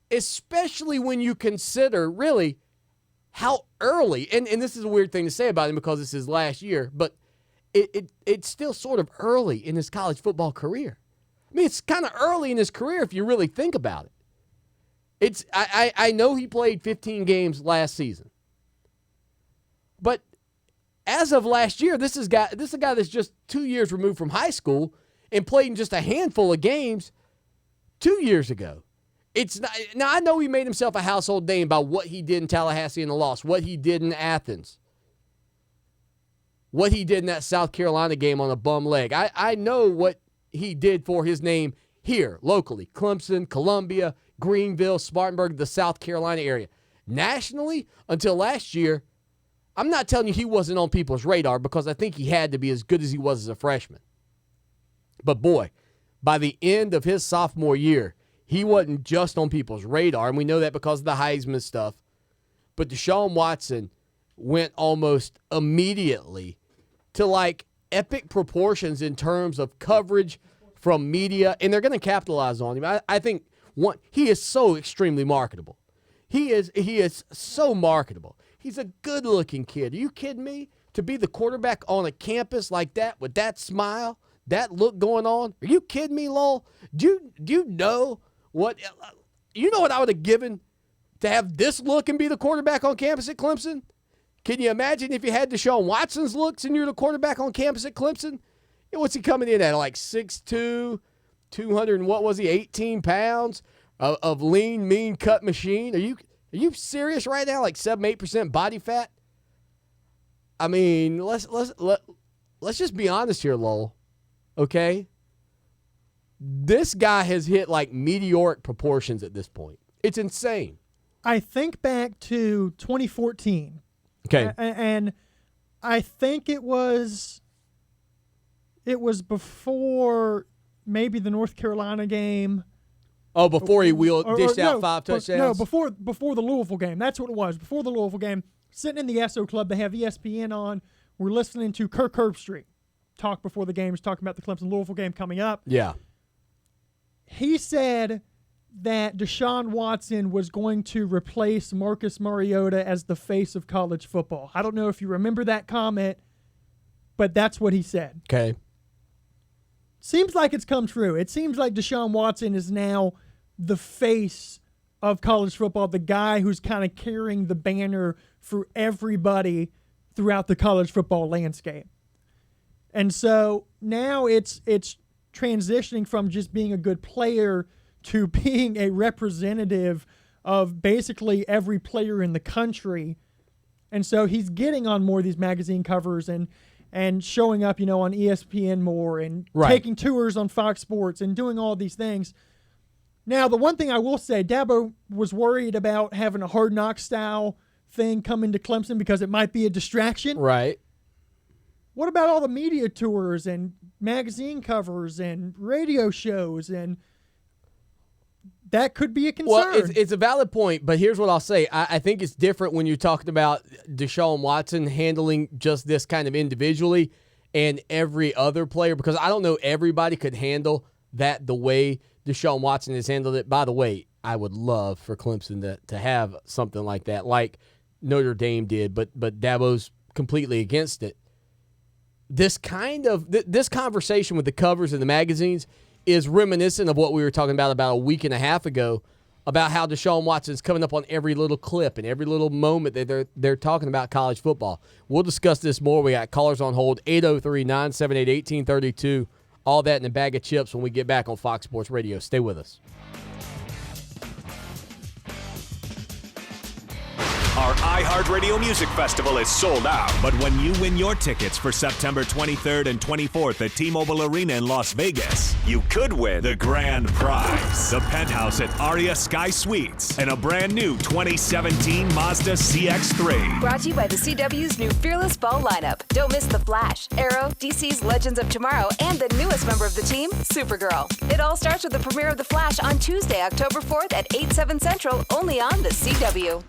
especially when you consider really how early, and this is a weird thing to say about him because it's his last year, but it's still sort of early in his college football career. I mean, it's kind of early in his career if you really think about it. I know he played 15 games last season, but as of last year, this is a guy that's just 2 years removed from high school and played in just a handful of games 2 years ago. It's not, now, I know he made himself a household name by what he did in Tallahassee in the loss, what he did in Athens, what he did in that South Carolina game on a bum leg. I know what he did for his name here, locally. Clemson, Columbia, Greenville, Spartanburg, the South Carolina area. Nationally, until last year, I'm not telling you he wasn't on people's radar because I think he had to be as good as he was as a freshman. But boy, by the end of his sophomore year, he wasn't just on people's radar, and we know that because of the Heisman stuff. But Deshaun Watson went almost immediately to like epic proportions in terms of coverage from media, and they're going to capitalize on him. I think he is so extremely marketable. He is so marketable. He's a good-looking kid. Are you kidding me? To be the quarterback on a campus like that with that smile, that look going on? Are you kidding me, Lowell? Do you know what I would have given to have this look and be the quarterback on campus at Clemson? Can you imagine if you had Deshaun Watson's looks and you're the quarterback on campus at Clemson? What's he coming in at? Like 6'2", 200 and what was he, 18 pounds of lean, mean cut machine? Are you serious right now? Like 7-8% body fat? I mean, let's just be honest here, Lowell. Okay? This guy has hit like meteoric proportions at this point. It's insane. I think back to 2014. Okay. And I think it was before maybe the North Carolina game. Oh, before he dished out 5 touchdowns? No, before the Louisville game. That's what it was. Before the Louisville game, sitting in the SO Club, they have ESPN on. We're listening to Kirk Herbstreit talk before the games, talking about the Clemson-Louisville game coming up. Yeah. He said that Deshaun Watson was going to replace Marcus Mariota as the face of college football. I don't know if you remember that comment, but that's what he said. Okay. Seems like it's come true. It seems like Deshaun Watson is now the face of college football, the guy who's kind of carrying the banner for everybody throughout the college football landscape. And so now it's transitioning from just being a good player to being a representative of basically every player in the country. And so he's getting on more of these magazine covers and showing up, on ESPN more and taking tours on Fox Sports and doing all these things. Now, the one thing I will say, Dabo was worried about having a Hard Knock style thing come into Clemson because it might be a distraction. Right. What about all the media tours and magazine covers and radio shows? And that could be a concern. Well, it's a valid point, but here's what I'll say. I think it's different when you're talking about Deshaun Watson handling just this kind of individually and every other player, because I don't know everybody could handle that the way Deshaun Watson has handled it. By the way, I would love for Clemson to have something like that, like Notre Dame did, but Dabo's completely against it. This conversation with the covers and the magazines is reminiscent of what we were talking about a week and a half ago about how Deshaun Watson's coming up on every little clip and every little moment that they're talking about college football. We'll discuss this more. We got callers on hold, 803-978-1832. All that in a bag of chips when we get back on Fox Sports Radio. Stay with us. Our iHeart Radio Music Festival is sold out. But when you win your tickets for September 23rd and 24th at T-Mobile Arena in Las Vegas, you could win the grand prize, the penthouse at Aria Sky Suites, and a brand new 2017 Mazda CX-3. Brought to you by the CW's new Fearless Fall lineup. Don't miss The Flash, Arrow, DC's Legends of Tomorrow, and the newest member of the team, Supergirl. It all starts with the premiere of The Flash on Tuesday, October 4th at 8/7 Central, only on the CW.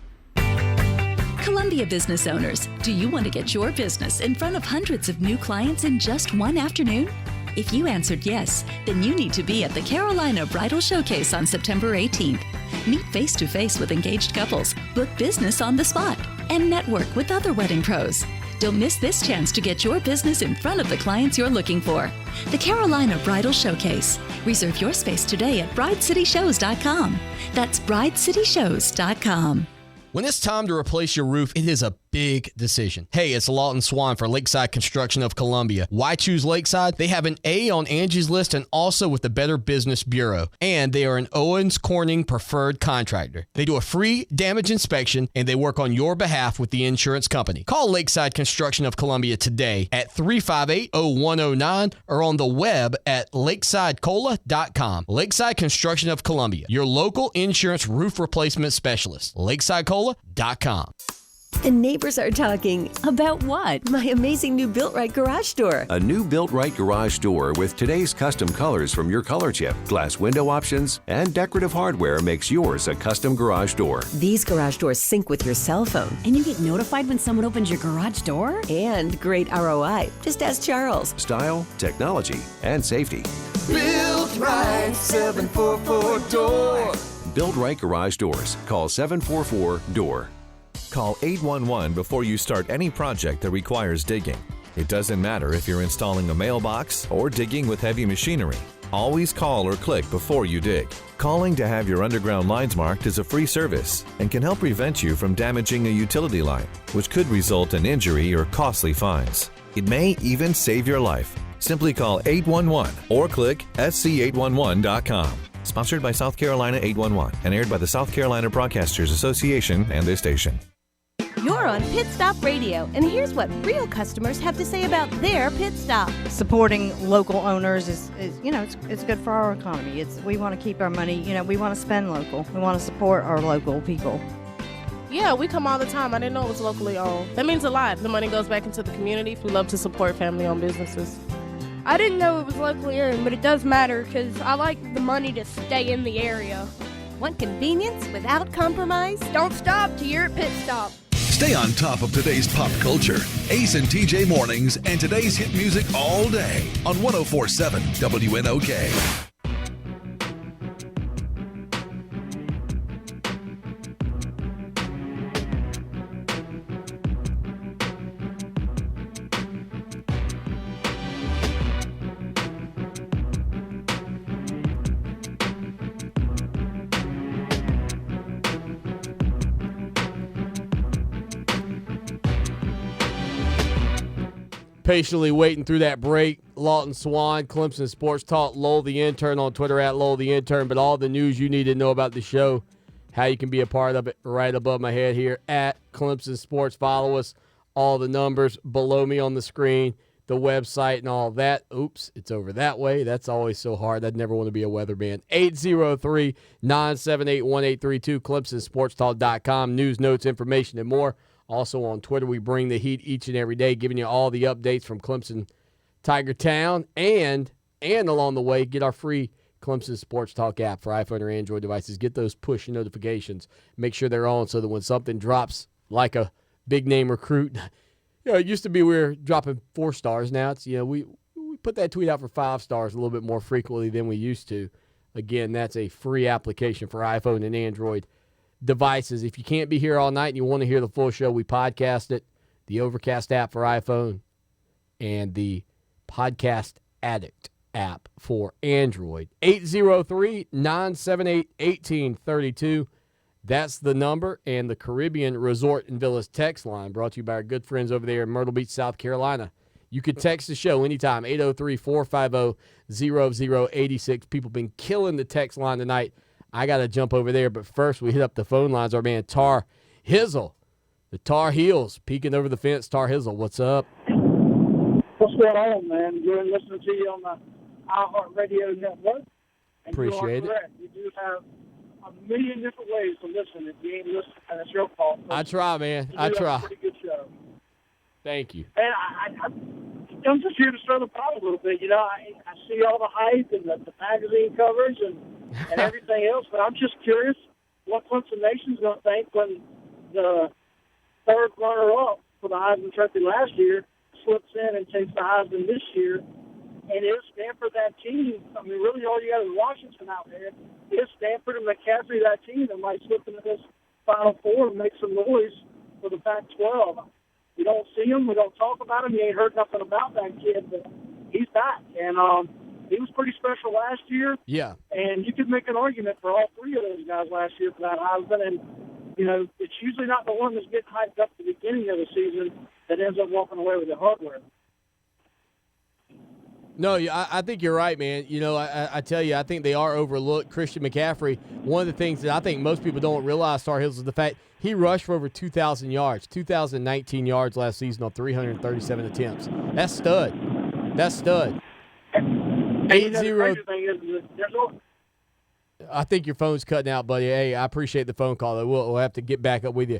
Columbia business owners, do you want to get your business in front of hundreds of new clients in just one afternoon? If you answered yes, then you need to be at the Carolina Bridal Showcase on September 18th. Meet face-to-face with engaged couples, book business on the spot, and network with other wedding pros. Don't miss this chance to get your business in front of the clients you're looking for. The Carolina Bridal Showcase. Reserve your space today at bridecityshows.com. That's bridecityshows.com. When it's time to replace your roof, it is a big decision. Hey, it's Lawton Swan for Lakeside Construction of Columbia. Why choose Lakeside? They have an A on Angie's List and also with the Better Business Bureau. And they are an Owens Corning preferred contractor. They do a free damage inspection and they work on your behalf with the insurance company. Call Lakeside Construction of Columbia today at 358-0109 or on the web at lakesidecola.com. Lakeside Construction of Columbia, your local insurance roof replacement specialist. lakesidecola.com. And neighbors are talking. About what? My amazing new Built Right garage door. A new Built Right garage door with today's custom colors from your color chip, glass window options, and decorative hardware makes yours a custom garage door. These garage doors sync with your cell phone. And you get notified when someone opens your garage door? And great ROI. Just ask Charles. Style, technology, and safety. Built Right 744-DOOR. Built Right garage doors. Call 744-DOOR. Call 811 before you start any project that requires digging. It doesn't matter if you're installing a mailbox or digging with heavy machinery. Always call or click before you dig. Calling to have your underground lines marked is a free service and can help prevent you from damaging a utility line, which could result in injury or costly fines. It may even save your life. Simply call 811 or click sc811.com. Sponsored by South Carolina 811 and aired by the South Carolina Broadcasters Association and this station. You're on Pit Stop Radio, and here's what real customers have to say about their pit stop. Supporting local owners is it's good for our economy. We want to keep our money, we want to spend local. We want to support our local people. Yeah, we come all the time. I didn't know it was locally owned. That means a lot. The money goes back into the community. We love to support family-owned businesses. I didn't know it was locally owned, but it does matter because I like the money to stay in the area. Want convenience without compromise? Don't stop till you're at Pit Stop. Stay on top of today's pop culture. Ace and TJ Mornings and today's hit music all day on 104.7 WNOK. Patiently waiting through that break. Lawton Swan, Clemson Sports Talk, Lowell the Intern on Twitter at Lowell the Intern. But all the news you need to know about the show, how you can be a part of it, right above my head here at Clemson Sports. Follow us. All the numbers below me on the screen, the website and all that. Oops, it's over that way. That's always so hard. I'd never want to be a weatherman. 803-978-1832, ClemsonSportsTalk.com. News, notes, information, and more. Also on Twitter, we bring the heat each and every day, giving you all the updates from Clemson, Tiger Town, and along the way, get our free Clemson Sports Talk app for iPhone or Android devices. Get those push notifications. Make sure they're on so that when something drops like a big-name recruit, it used to be we were dropping 4 stars. Now it's, we put that tweet out for 5 stars a little bit more frequently than we used to. Again, that's a free application for iPhone and Android devices. If you can't be here all night and you want to hear the full show, we podcast it. The Overcast app for iPhone and the Podcast Addict app for Android. 803-978-1832. That's the number. And the Caribbean Resort and Villas text line, brought to you by our good friends over there in Myrtle Beach, South Carolina. You can text the show anytime, 803-450-0086. People been killing the text line tonight. I got to jump over there, but first we hit up the phone lines. Our man Tar Hizzle, the Tar Heels, peeking over the fence. Tar Hizzle, what's up? What's going on, man? Enjoying listening to you on the iHeart Radio network. And Appreciate it. You do have a million different ways to listen. If you ain't listening, and it's your fault. I try, man. You I do try. have a pretty good show. Thank you. And I'm just here to stir the pot a little bit. I see all the hype and the magazine covers and everything else, but I'm just curious what Clemson Nation's going to think when the third runner-up for the Heisman Trophy last year slips in and takes the Heisman this year. And is Stanford that team? I mean, really all you got is Washington out there. Is Stanford and McCaffrey that team that might slip into this Final Four and make some noise for the Pac-12? You don't see him. We don't talk about him. You ain't heard nothing about that kid, but he's back. And he was pretty special last year. Yeah. And you could make an argument for all 3 of those guys last year for that Heisman. And, it's usually not the one that's getting hyped up at the beginning of the season that ends up walking away with the hardware. No, I think you're right, man. I tell you, I think they are overlooked. Christian McCaffrey, one of the things that I think most people don't realize, Tar Heels, is the fact he rushed for over 2,000 yards, 2,019 yards last season on 337 attempts. That's stud. 80. I think your phone's cutting out, buddy. Hey, I appreciate the phone call. We'll have to get back up with you.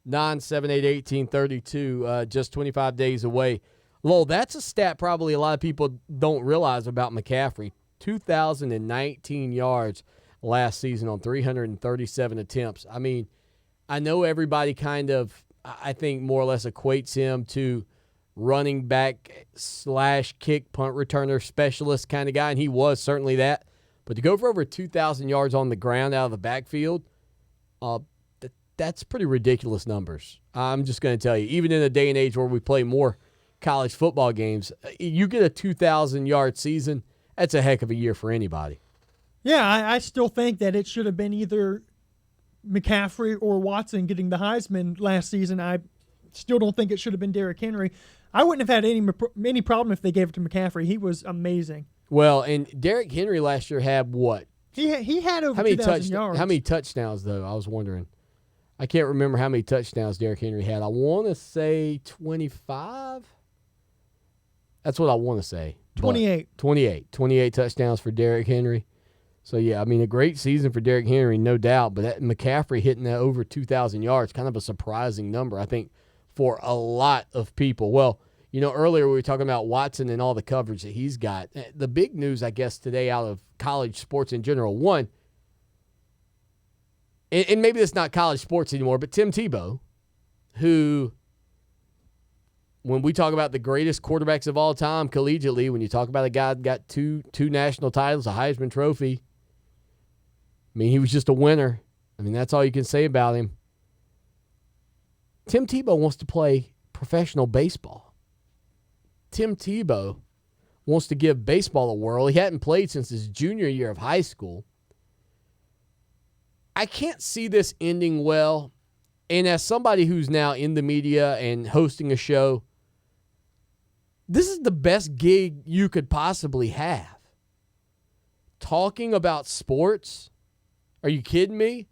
978-1832, just 25 days away. Lowell, that's a stat probably a lot of people don't realize about McCaffrey. 2,019 yards last season on 337 attempts. I mean, I know everybody kind of, I think, more or less equates him to running back / kick punt returner specialist kind of guy, and he was certainly that. But to go for over 2,000 yards on the ground out of the backfield, that's pretty ridiculous numbers. I'm just going to tell you, even in a day and age where we play more college football games, you get a 2,000-yard season, that's a heck of a year for anybody. Yeah, I still think that it should have been either McCaffrey or Watson getting the Heisman last season. I still don't think it should have been Derrick Henry. I wouldn't have had any problem if they gave it to McCaffrey. He was amazing. Well, and Derrick Henry last year had what? He had over 2,000 yards. How many touchdowns, though? I was wondering. I can't remember how many touchdowns Derrick Henry had. I want to say 25. That's what I want to say. 28. 28 touchdowns for Derrick Henry. So, yeah, I mean, a great season for Derrick Henry, no doubt. But that McCaffrey hitting that over 2,000 yards, kind of a surprising number, I think, for a lot of people. Well, you know, earlier we were talking about Watson and all the coverage that he's got. The big news, I guess, today out of college sports in general, one, and maybe it's not college sports anymore, but Tim Tebow, who, when we talk about the greatest quarterbacks of all time collegiately, when you talk about a guy that got two national titles, a Heisman Trophy, I mean, he was just a winner. I mean, that's all you can say about him. Tim Tebow wants to play professional baseball. Tim Tebow wants to give baseball a whirl. He hadn't played since his junior year of high school. I can't see this ending well. And as somebody who's now in the media and hosting a show, this is the best gig you could possibly have. Talking about sports? Are you kidding me?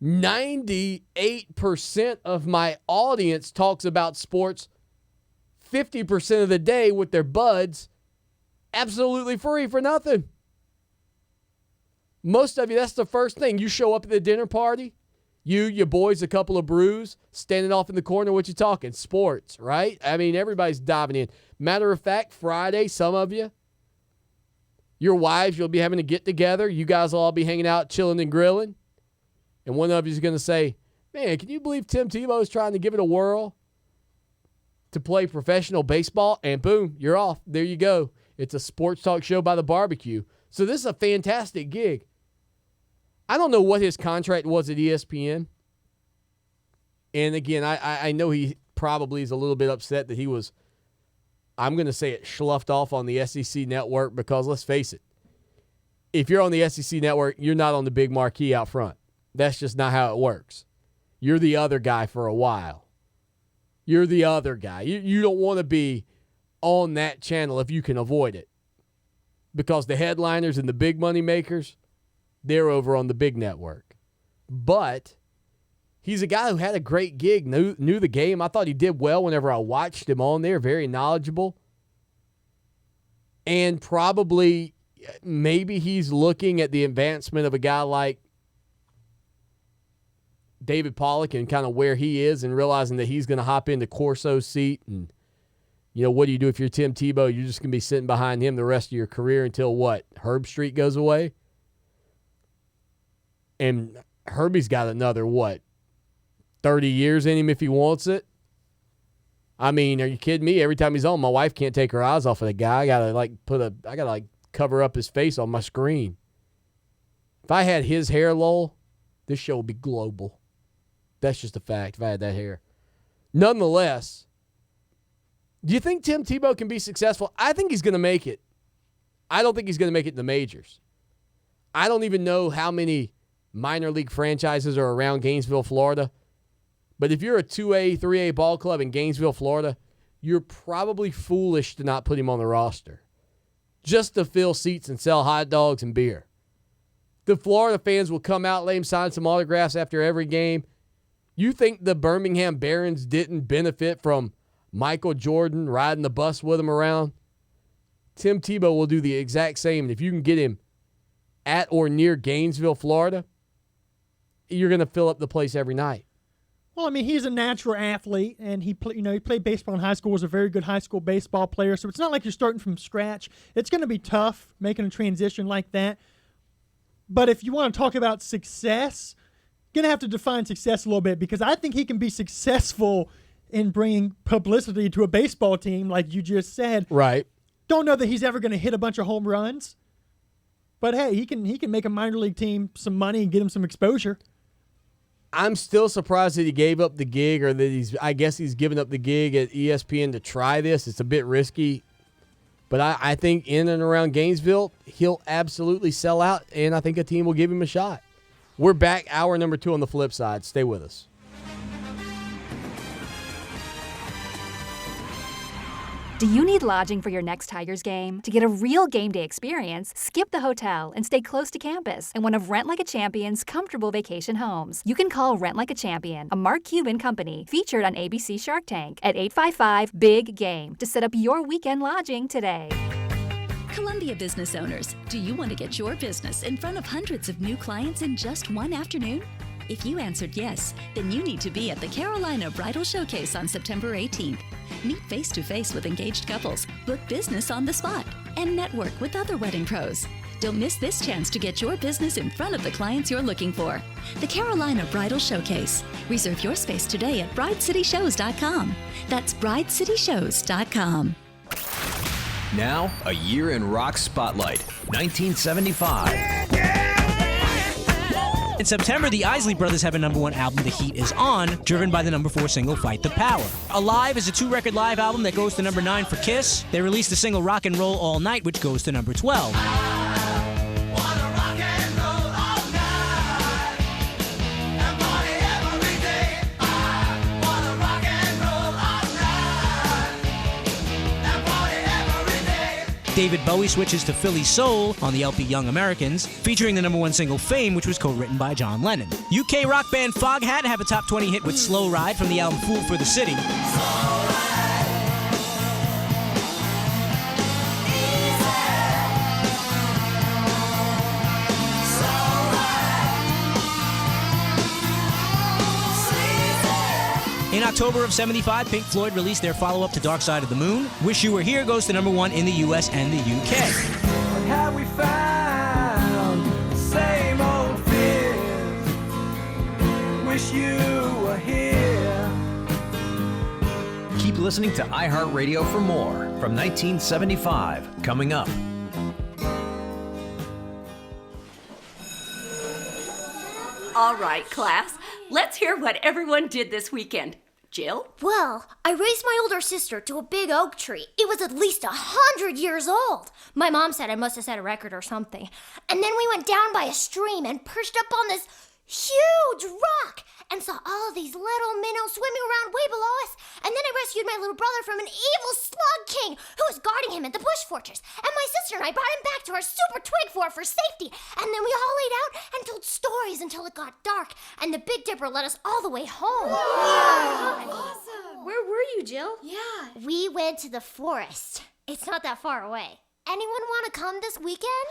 98% of my audience talks about sports 50% of the day with their buds, absolutely free for nothing. Most of you, that's the first thing. You show up at the dinner party, your boys, a couple of brews, standing off in the corner, what you talking? Sports, right? I mean, everybody's diving in. Matter of fact, Friday, some of you, your wives, you'll be having to get together. You guys will all be hanging out, chilling and grilling. And one of you is going to say, man, can you believe Tim Tebow is trying to give it a whirl to play professional baseball? And boom, you're off. There you go. It's a sports talk show by the barbecue. So this is a fantastic gig. I don't know what his contract was at ESPN. And again, I know he probably is a little bit upset that he was, I'm going to say it, sloughed off on the SEC network, because let's face it, if you're on the SEC network, you're not on the big marquee out front. That's just not how it works. You're the other guy for a while. You're the other guy. You don't want to be on that channel if you can avoid it, because the headliners and the big money makers, they're over on the big network. But he's a guy who had a great gig, knew the game. I thought he did well whenever I watched him on there, very knowledgeable. And probably maybe he's looking at the advancement of a guy like David Pollock and kind of where he is, and realizing that he's going to hop into Corso's seat. And, you know, what do you do if you're Tim Tebow? You're just going to be sitting behind him the rest of your career until what? Herb Street goes away? And Herbie's got another, 30 years in him if he wants it? I mean, are you kidding me? Every time he's on, my wife can't take her eyes off of the guy. I gotta cover up his face on my screen. If I had his hair, Lowell, this show would be global. That's just a fact, if I had that hair. Nonetheless, do you think Tim Tebow can be successful? I think he's going to make it. I don't think he's going to make it in the majors. I don't even know how many minor league franchises are around Gainesville, Florida. But if you're a 2A, 3A ball club in Gainesville, Florida, you're probably foolish to not put him on the roster, just to fill seats and sell hot dogs and beer. The Florida fans will come out, let him sign some autographs after every game. You think the Birmingham Barons didn't benefit from Michael Jordan riding the bus with him around? Tim Tebow will do the exact same. And if you can get him at or near Gainesville, Florida, you're going to fill up the place every night. Well, I mean, he's a natural athlete, and he played baseball in high school, was a very good high school baseball player, so it's not like you're starting from scratch. It's going to be tough making a transition like that. But if you want to talk about success, you're going to have to define success a little bit, because I think he can be successful in bringing publicity to a baseball team, like you just said. Right. Don't know that he's ever going to hit a bunch of home runs, but hey, he can make a minor league team some money and get him some exposure. I'm still surprised that he gave up the gig, or that I guess he's given up the gig at ESPN to try this. It's a bit risky, but I think in and around Gainesville, he'll absolutely sell out, and I think a team will give him a shot. We're back, hour number 2 on the flip side. Stay with us. Do you need lodging for your next Tigers game? To get a real game day experience, skip the hotel and stay close to campus in one of Rent Like a Champion's comfortable vacation homes. You can call Rent Like a Champion, a Mark Cuban company featured on ABC Shark Tank, at 855-BIG-GAME to set up your weekend lodging today. Columbia business owners, do you want to get your business in front of hundreds of new clients in just one afternoon? If you answered yes, then you need to be at the Carolina Bridal Showcase on September 18th. Meet face-to-face with engaged couples, book business on the spot, and network with other wedding pros. Don't miss this chance to get your business in front of the clients you're looking for. The Carolina Bridal Showcase. Reserve your space today at bridecityshows.com. That's bridecityshows.com. Now, a year in rock spotlight. 1975. In September, the Isley Brothers have a #1 album, The Heat Is On, driven by the #4 single, Fight the Power. Alive is a 2-record live album that goes to #9 for Kiss. They released the single Rock and Roll All Night, which goes to #12. David Bowie switches to Philly Soul on the LP Young Americans, featuring the #1 single Fame, which was co-written by John Lennon. UK rock band Foghat have a top 20 hit with Slow Ride from the album Fool for the City. In October of '75, Pink Floyd released their follow-up to Dark Side of the Moon. Wish You Were Here goes to #1 in the US and the UK. What have we found? Same old fears. Wish you were here. Keep listening to iHeartRadio for more from 1975. Coming up. All right, class. Let's hear what everyone did this weekend. Jill? Well, I raised my older sister to a big oak tree. It was at least 100 years old. My mom said I must have set a record or something. And then we went down by a stream and perched up on this huge rock and saw all these little minnows swimming around way below us. And then I rescued my little brother from an evil slug king who was guarding him at the bush fortress. And my sister and I brought him back to our super twig fort for safety. And then we all laid out and told stories until it got dark. And the Big Dipper led us all the way home. Wow. Awesome. Where were you, Jill? Yeah. We went to the forest. It's not that far away. Anyone want to come this weekend?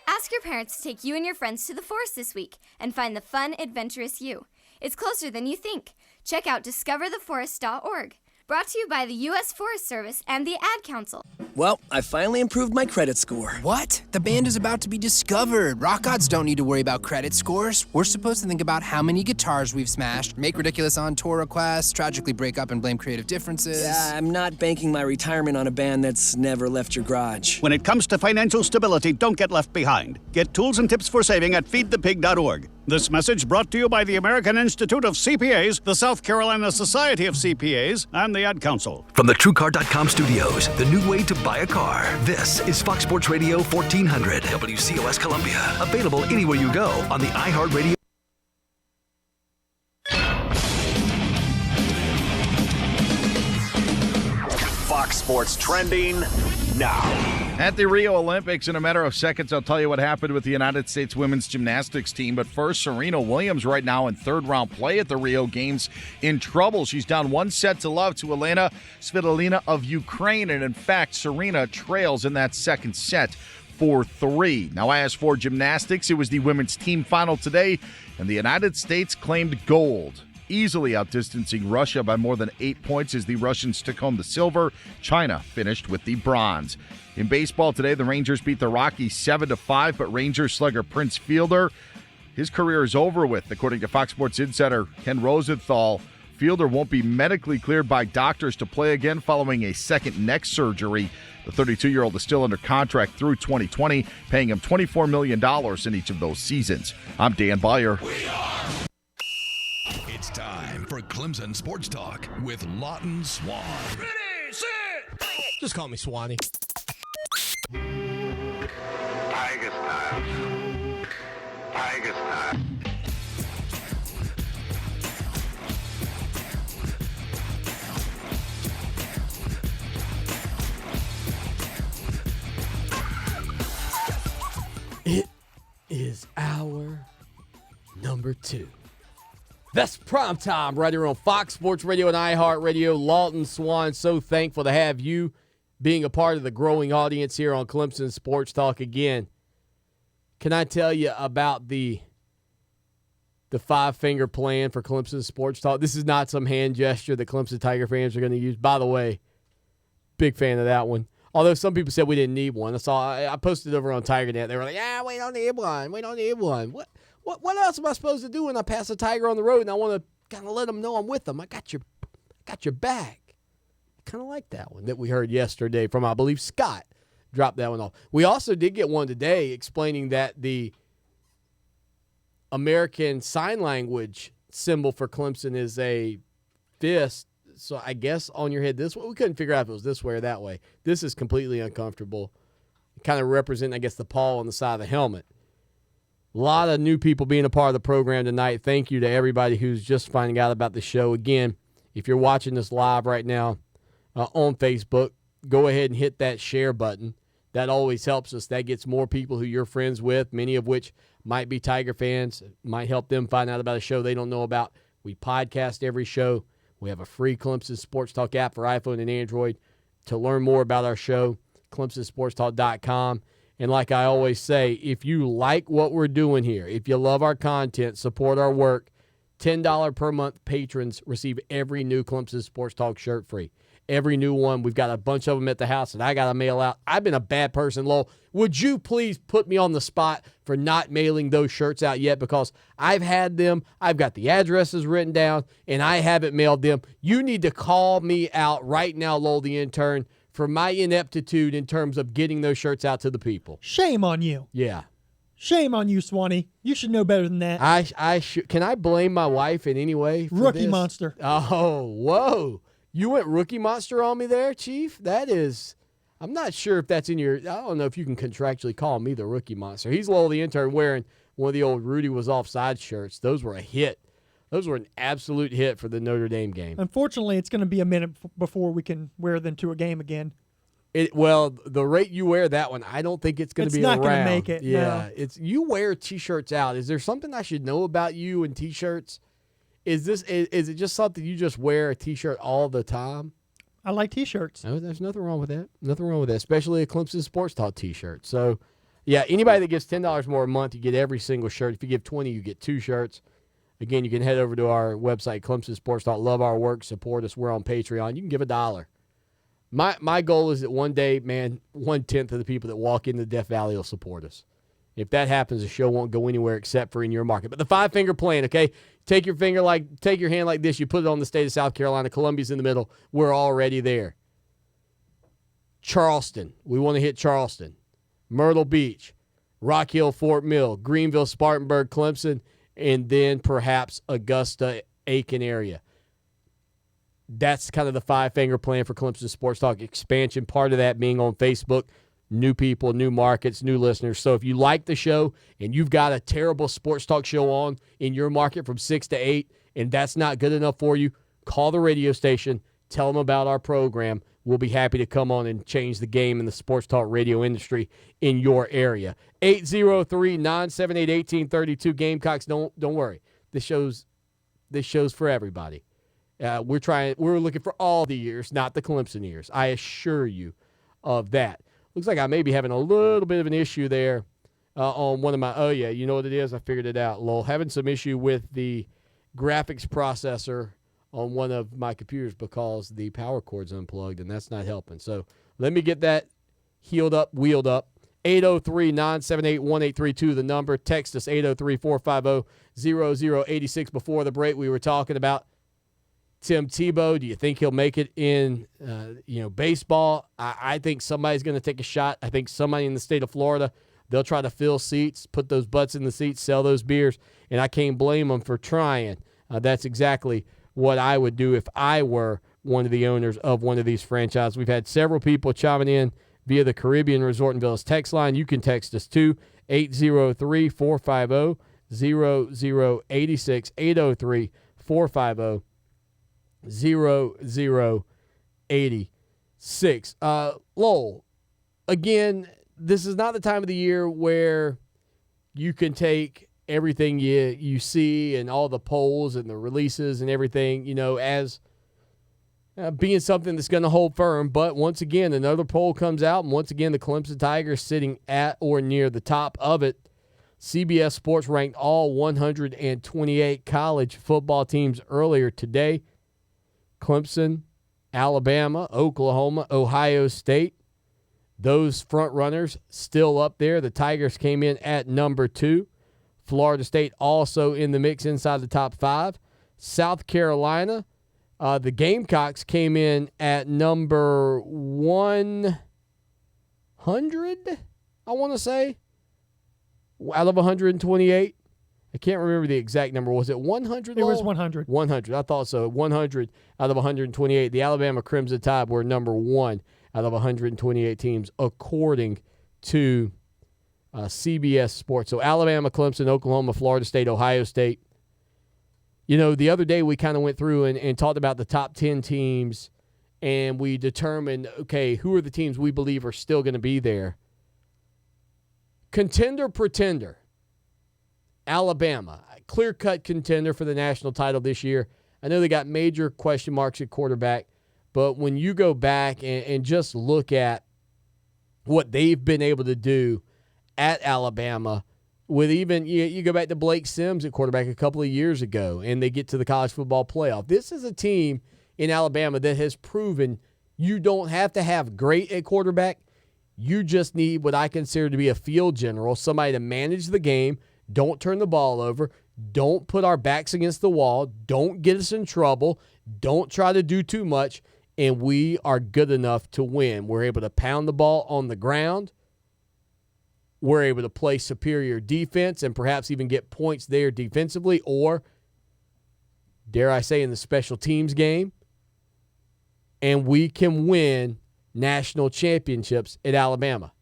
Ask your parents to take you and your friends to the forest this week and find the fun, adventurous you. It's closer than you think. Check out discovertheforest.org. Brought to you by the U.S. Forest Service and the Ad Council. Well, I finally improved my credit score. What? The band is about to be discovered. Rock gods don't need to worry about credit scores. We're supposed to think about how many guitars we've smashed, make ridiculous on-tour requests, tragically break up and blame creative differences. Yeah, I'm not banking my retirement on a band that's never left your garage. When it comes to financial stability, don't get left behind. Get tools and tips for saving at feedthepig.org. This message brought to you by the American Institute of CPAs, the South Carolina Society of CPAs, and the Ad Council. From the TrueCar.com studios, the new way to buy a car. This is Fox Sports Radio 1400, WCOS Columbia. Available anywhere you go on the iHeartRadio. Fox Sports Trending now. At the Rio Olympics, in a matter of seconds, I'll tell you what happened with the United States women's gymnastics team. But first, Serena Williams right now in third-round play at the Rio Games in trouble. She's down 1-0 to Elena Svitolina of Ukraine. And in fact, Serena trails in that second set 4-3. Now, as for gymnastics, it was the women's team final today, and the United States claimed gold, easily outdistancing Russia by more than 8 points as the Russians took home the silver. China finished with the bronze. In baseball today, the Rangers beat the Rockies 7-5, but Rangers slugger Prince Fielder, his career is over with, according to Fox Sports insider Ken Rosenthal. Fielder won't be medically cleared by doctors to play again following a second neck surgery. The 32-year-old is still under contract through 2020, paying him $24 million in each of those seasons. I'm Dan Beyer. It's time for Clemson Sports Talk with Lawton Swan. Ready, set, just call me Swanee. Tiger style. Tiger style. It is hour number 2. That's primetime right here on Fox Sports Radio and iHeart Radio. Lawton Swan, so thankful to have you being a part of the growing audience here on Clemson Sports Talk again. Can I tell you about the 5-finger plan for Clemson Sports Talk? This is not some hand gesture that Clemson Tiger fans are going to use. By the way, big fan of that one. Although some people said we didn't need one. I posted over on TigerNet. They were like, "Yeah, we don't need one. We don't need one." What else am I supposed to do when I pass a tiger on the road and I want to kind of let them know I'm with them? I got your back. Kind of like that one that we heard yesterday from, I believe, Scott. Dropped that one off. We also did get one today explaining that the American Sign Language symbol for Clemson is a fist. So I guess on your head this way. We couldn't figure out if it was this way or that way. This is completely uncomfortable. Kind of representing, I guess, the paw on the side of the helmet. A lot of new people being a part of the program tonight. Thank you to everybody who's just finding out about the show. Again, if you're watching this live right now on Facebook, go ahead and hit that share button. That always helps us. That gets more people who you're friends with, many of which might be Tiger fans. Might help them find out about a show they don't know about. We podcast every show. We have a free Clemson Sports Talk app for iPhone and Android. To learn more about our show, ClemsonSportsTalk.com. And like I always say, if you like what we're doing here, if you love our content, support our work, $10 per month patrons receive every new Clemson Sports Talk shirt free. Every new one. We've got a bunch of them at the house that I got to mail out. I've been a bad person, Lowell. Would you please put me on the spot for not mailing those shirts out yet? Because I've had them. I've got the addresses written down, and I haven't mailed them. You need to call me out right now, Lowell the intern, for my ineptitude in terms of getting those shirts out to the people. Shame on you. Yeah. Shame on you, Swanee. You should know better than that. I should. Can I blame my wife in any way for Rookie this? monster. Oh, whoa. You went rookie monster on me there, Chief? That is, I'm not sure if that's in your, I don't know if you can contractually call me the rookie monster. He's Lowell the intern wearing one of the old Rudy was offside shirts. Those were a hit. Those were an absolute hit for the Notre Dame game. Unfortunately, it's going to be a minute before we can wear them to a game again. Well, the rate you wear that one, I don't think it's going to be around. It's not going to make it. Yeah, no. You wear T-shirts out. Is there something I should know about you and T-shirts? Is it just something you just wear a T-shirt all the time? I like T-shirts. No, there's nothing wrong with that. Nothing wrong with that, especially a Clemson Sports Talk T-shirt. So, yeah, anybody that gives $10 more a month, you get every single shirt. If you give $20, you get 2 shirts. Again, you can head over to our website, Clemson Sports Talk. Love our work. Support us. We're on Patreon. You can give $1. My goal is that one day, man, 1/10 of the people that walk into Death Valley will support us. If that happens, the show won't go anywhere except for in your market. But the 5-finger plan, okay? Take your hand like this. You put it on the state of South Carolina. Columbia's in the middle. We're already there. Charleston. We want to hit Charleston. Myrtle Beach. Rock Hill, Fort Mill. Greenville, Spartanburg, Clemson. And then perhaps Augusta, Aiken area. That's kind of the 5-finger plan for Clemson Sports Talk expansion. Part of that being on Facebook. New people, new markets, new listeners. So if you like the show and you've got a terrible sports talk show on in your market from 6 to 8 and that's not good enough for you, call the radio station, tell them about our program. We'll be happy to come on and change the game in the sports talk radio industry in your area. 803-978-1832. Gamecocks, don't worry. This show's for everybody. We're looking for all the years, not the Clemson years. I assure you of that. Looks like I may be having a little bit of an issue there on one of my – oh, yeah, you know what it is? I figured it out, Lowell. Having some issue with the graphics processor on one of my computers because the power cord's unplugged, and that's not helping. So let me get that wheeled up. 803-978-1832, the number. Text us, 803-450-0086. Before the break, we were talking about Tim Tebow. Do you think he'll make it in, baseball? I think somebody's going to take a shot. I think somebody in the state of Florida, they'll try to fill seats, put those butts in the seats, sell those beers, and I can't blame them for trying. That's exactly what I would do if I were one of the owners of one of these franchises. We've had several people chiming in via the Caribbean Resort and Villas text line. You can text us too, 803-450-0086, 803-450-0086. Lowell, again, this is not the time of the year where you can take everything you see and all the polls and the releases and everything, as being something that's going to hold firm. But once again, another poll comes out, and once again, the Clemson Tigers sitting at or near the top of it. CBS Sports ranked all 128 college football teams earlier today. Clemson, Alabama, Oklahoma, Ohio State. Those front runners still up there. The Tigers came in at number 2. Florida State also in the mix inside the top 5. South Carolina, the Gamecocks came in at number 100, I want to say, out of 128. I can't remember the exact number. Was it 100? It was 100. 100. I thought so. 100 out of 128. The Alabama Crimson Tide were number 1 out of 128 teams, according to CBS Sports. So Alabama, Clemson, Oklahoma, Florida State, Ohio State. The other day we kind of went through and talked about the top 10 teams, and we determined, okay, who are the teams we believe are still going to be there. Contender, pretender. Alabama, clear-cut contender for the national title this year. I know they got major question marks at quarterback, but when you go back and just look at what they've been able to do at Alabama, with even, you go back to Blake Sims at quarterback a couple of years ago, and they get to the college football playoff. This is a team in Alabama that has proven you don't have to have great at quarterback. You just need what I consider to be a field general, somebody to manage the game, don't turn the ball over, don't put our backs against the wall, don't get us in trouble, don't try to do too much, and we are good enough to win. We're able to pound the ball on the ground. We're able to play superior defense and perhaps even get points there defensively, or, dare I say, in the special teams game. And we can win national championships at Alabama.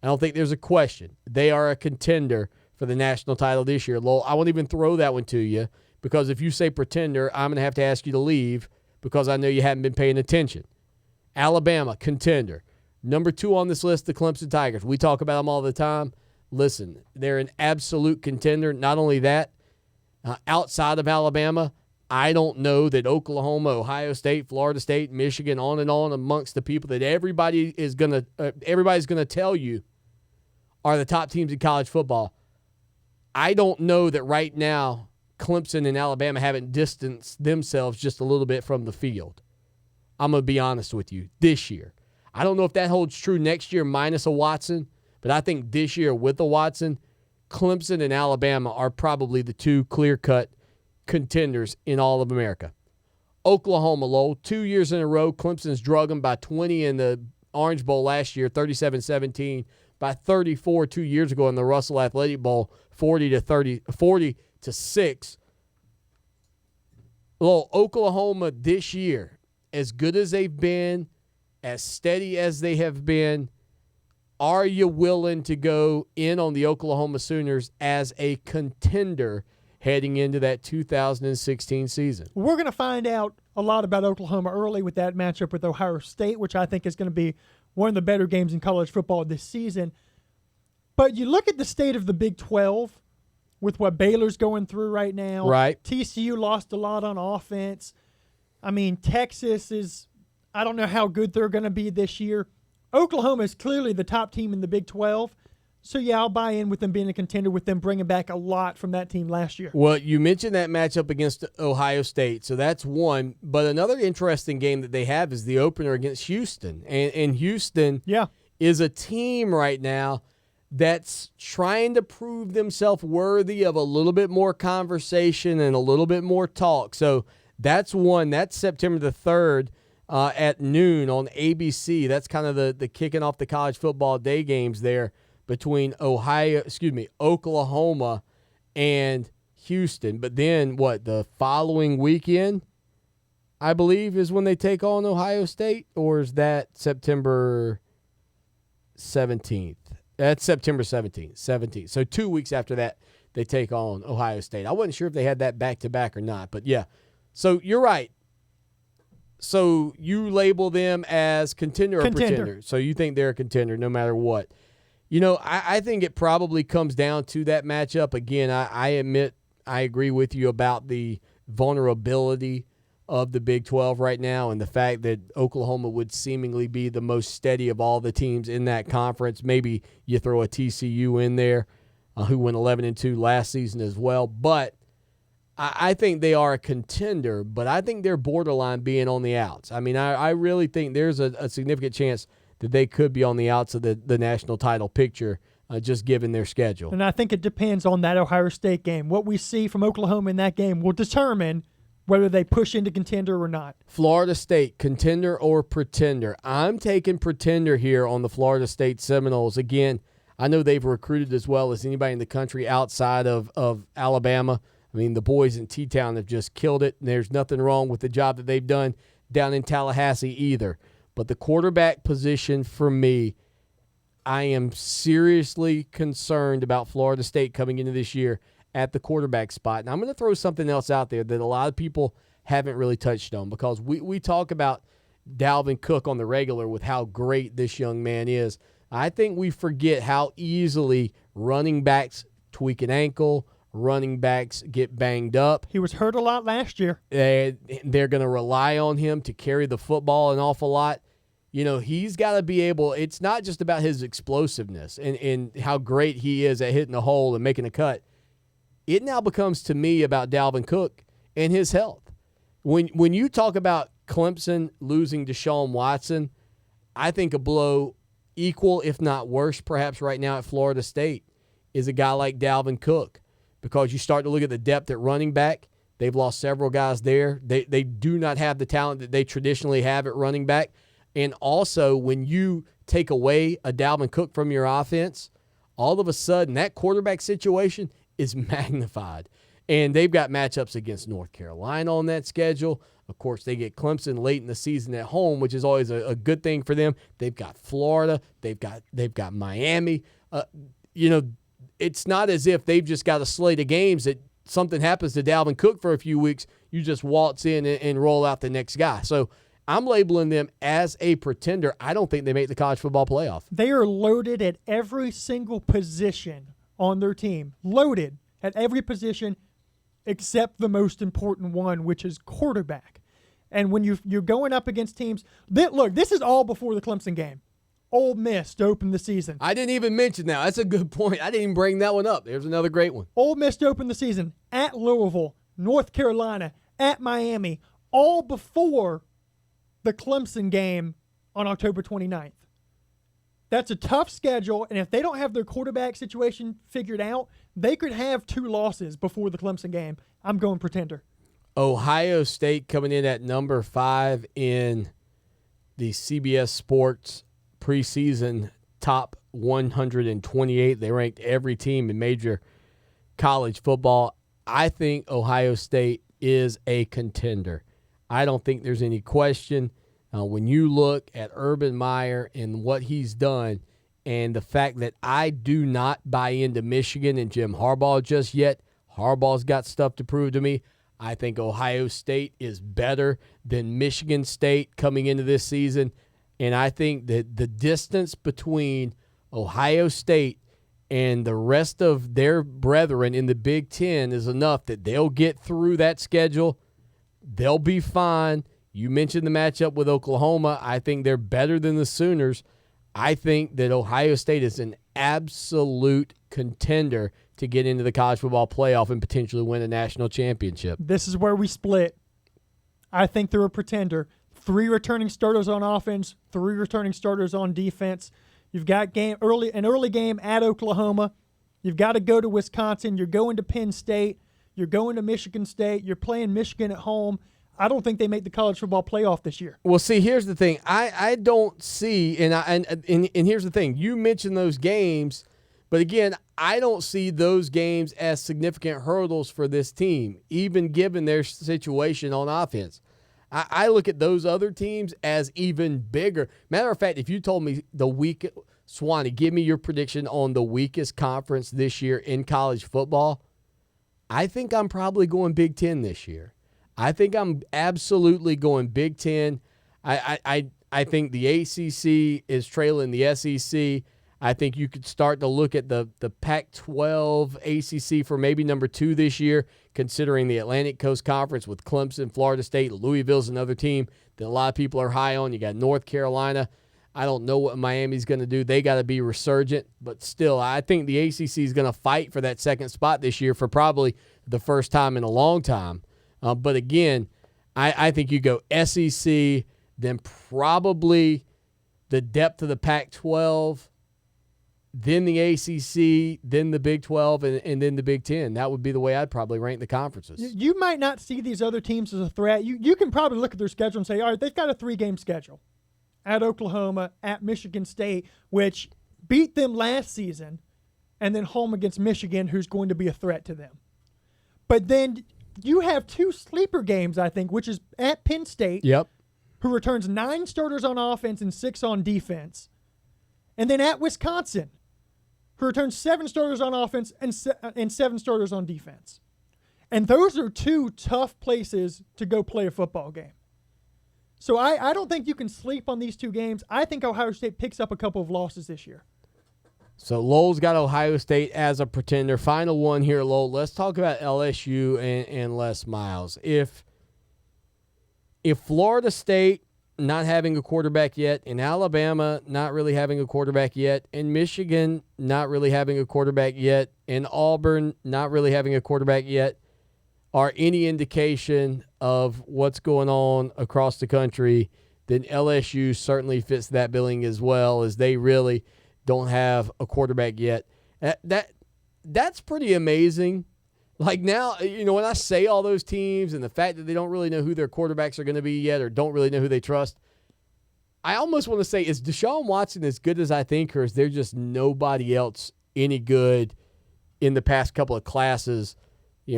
I don't think there's a question. They are a contender for the national title this year. Lowell, I won't even throw that one to you, because if you say pretender, I'm going to have to ask you to leave because I know you haven't been paying attention. Alabama, contender. Number 2 on this list, the Clemson Tigers. We talk about them all the time. Listen, they're an absolute contender. Not only that, outside of Alabama, I don't know that Oklahoma, Ohio State, Florida State, Michigan, on and on amongst the people that everybody's going to tell you are the top teams in college football. I don't know that right now Clemson and Alabama haven't distanced themselves just a little bit from the field. I'm going to be honest with you. This year, I don't know if that holds true next year minus a Watson, but I think this year with a Watson, Clemson and Alabama are probably the 2 clear-cut contenders in all of America. Oklahoma, Lowell, 2 years in a row. Clemson's drug them by 20 in the Orange Bowl last year, 37-17. By 34 2 years ago in the Russell Athletic Bowl, 40-6. Lowell, Oklahoma this year, as good as they've been, as steady as they have been, are you willing to go in on the Oklahoma Sooners as a contender heading into that 2016 season? We're going to find out a lot about Oklahoma early with that matchup with Ohio State, which I think is going to be one of the better games in college football this season. But you look at the state of the Big 12 with what Baylor's going through right now. Right. TCU lost a lot on offense. I mean, Texas is, I don't know how good they're going to be this year. Oklahoma is clearly the top team in the Big 12. So, yeah, I'll buy in with them being a contender, with them bringing back a lot from that team last year. Well, you mentioned that matchup against Ohio State, so that's one. But another interesting game that they have is the opener against Houston. And Houston is a team right now that's trying to prove themselves worthy of a little bit more conversation and a little bit more talk. So that's one. That's September the 3rd at noon on ABC. That's kind of the kicking off the college football day games there between Oklahoma and Houston. But then the following weekend, I believe, is when they take on Ohio State, or is that September 17th? That's September 17th. So 2 weeks after that, they take on Ohio State. I wasn't sure if they had that back-to-back or not, but yeah. So you're right. So you label them as contender or pretender. So you think they're a contender no matter what. You know, I think it probably comes down to that matchup. Again, I admit I agree with you about the vulnerability of the Big 12 right now and the fact that Oklahoma would seemingly be the most steady of all the teams in that conference. Maybe you throw a TCU in there who went 11-2 last season as well. But I think they are a contender, but I think they're borderline being on the outs. I mean, I really think there's a significant chance that they could be on the outs of the national title picture, just given their schedule. And I think it depends on that Ohio State game. What we see from Oklahoma in that game will determine whether they push into contender or not. Florida State, contender or pretender? I'm taking pretender here on the Florida State Seminoles. Again, I know they've recruited as well as anybody in the country outside of Alabama. I mean, the boys in T-Town have just killed it, and there's nothing wrong with the job that they've done down in Tallahassee either. But the quarterback position for me, I am seriously concerned about Florida State coming into this year at the quarterback spot. And I'm going to throw something else out there that a lot of people haven't really touched on, because we talk about Dalvin Cook on the regular with how great this young man is. I think we forget how easily running backs tweak an ankle, running backs get banged up. He was hurt a lot last year. They're going to rely on him to carry the football an awful lot. You know, he's got to be able – it's not just about his explosiveness and how great he is at hitting a hole and making a cut. It now becomes, to me, about Dalvin Cook and his health. When you talk about Clemson losing Deshaun Watson, I think a blow equal, if not worse, perhaps right now at Florida State is a guy like Dalvin Cook, because you start to look at the depth at running back. They've lost several guys there. They do not have the talent that they traditionally have at running back. And also, when you take away a Dalvin Cook from your offense, all of a sudden that quarterback situation is magnified. And they've got matchups against North Carolina on that schedule. Of course, they get Clemson late in the season at home, which is always a good thing for them. They've got Florida. They've got Miami. You know, it's not as if they've just got a slate of games that something happens to Dalvin Cook for a few weeks, you just waltz in and roll out the next guy. So I'm labeling them as a pretender. I don't think they make the college football playoff. They are loaded at every single position on their team. Loaded at every position except the most important one, which is quarterback. And when you're going up against teams look, this is all before the Clemson game. Ole Miss to open the season. I didn't even mention that. That's a good point. I didn't even bring that one up. There's another great one. Ole Miss to open the season at Louisville, North Carolina, at Miami, all before the Clemson game on October 29th. That's a tough schedule, and if they don't have their quarterback situation figured out, they could have 2 losses before the Clemson game. I'm going pretender. Ohio State coming in at number 5 in the CBS Sports preseason top 128. They ranked every team in major college football. I think Ohio State is a contender. I don't think there's any question. When you look at Urban Meyer and what he's done, and the fact that I do not buy into Michigan and Jim Harbaugh just yet, Harbaugh's got stuff to prove to me. I think Ohio State is better than Michigan State coming into this season. And I think that the distance between Ohio State and the rest of their brethren in the Big Ten is enough that they'll get through that schedule. They'll be fine. You mentioned the matchup with Oklahoma. I think they're better than the Sooners. I think that Ohio State is an absolute contender to get into the college football playoff and potentially win a national championship. This is where we split. I think they're a pretender. 3 returning starters on offense, 3 returning starters on defense. You've got an early game at Oklahoma. You've got to go to Wisconsin. You're going to Penn State. You're going to Michigan State. You're playing Michigan at home. I don't think they make the college football playoff this year. Well, see, here's the thing. I don't see, and here's the thing. You mentioned those games, but again, I don't see those games as significant hurdles for this team, even given their situation on offense. I look at those other teams as even bigger. Matter of fact, if you told me Swanee, give me your prediction on the weakest conference this year in college football, I think I'm probably going Big Ten this year. I think I'm absolutely going Big Ten. I think the ACC is trailing the SEC. I think you could start to look at the Pac-12 ACC for maybe number 2 this year, considering the Atlantic Coast Conference with Clemson, Florida State. Louisville's another team that a lot of people are high on. You got North Carolina. I don't know what Miami's going to do. They got to be resurgent. But still, I think the ACC is going to fight for that second spot this year for probably the first time in a long time. But again, I think you go SEC, then probably the depth of the Pac-12, then the ACC, then the Big 12, and then the Big 10. That would be the way I'd probably rank the conferences. You might not see these other teams as a threat. You can probably look at their schedule and say, all right, they've got a 3-game schedule. At Oklahoma, at Michigan State, which beat them last season, and then home against Michigan, who's going to be a threat to them. But then you have 2 sleeper games, I think, which is at Penn State, who returns 9 starters on offense and 6 on defense, and then at Wisconsin, who returns 7 starters on offense and 7 starters on defense. And those are 2 tough places to go play a football game. So I don't think you can sleep on these 2 games. I think Ohio State picks up a couple of losses this year. So Lowell's got Ohio State as a pretender. Final one here, Lowell. Let's talk about LSU and Les Miles. If Florida State not having a quarterback yet, and Alabama not really having a quarterback yet, and Michigan not really having a quarterback yet, and Auburn not really having a quarterback yet, are any indication of what's going on across the country, then LSU certainly fits that billing as well, as they really don't have a quarterback yet. That's pretty amazing. Like now, when I say all those teams and the fact that they don't really know who their quarterbacks are going to be yet or don't really know who they trust, I almost want to say, is Deshaun Watson as good as I think, or is there just nobody else any good in the past couple of classes,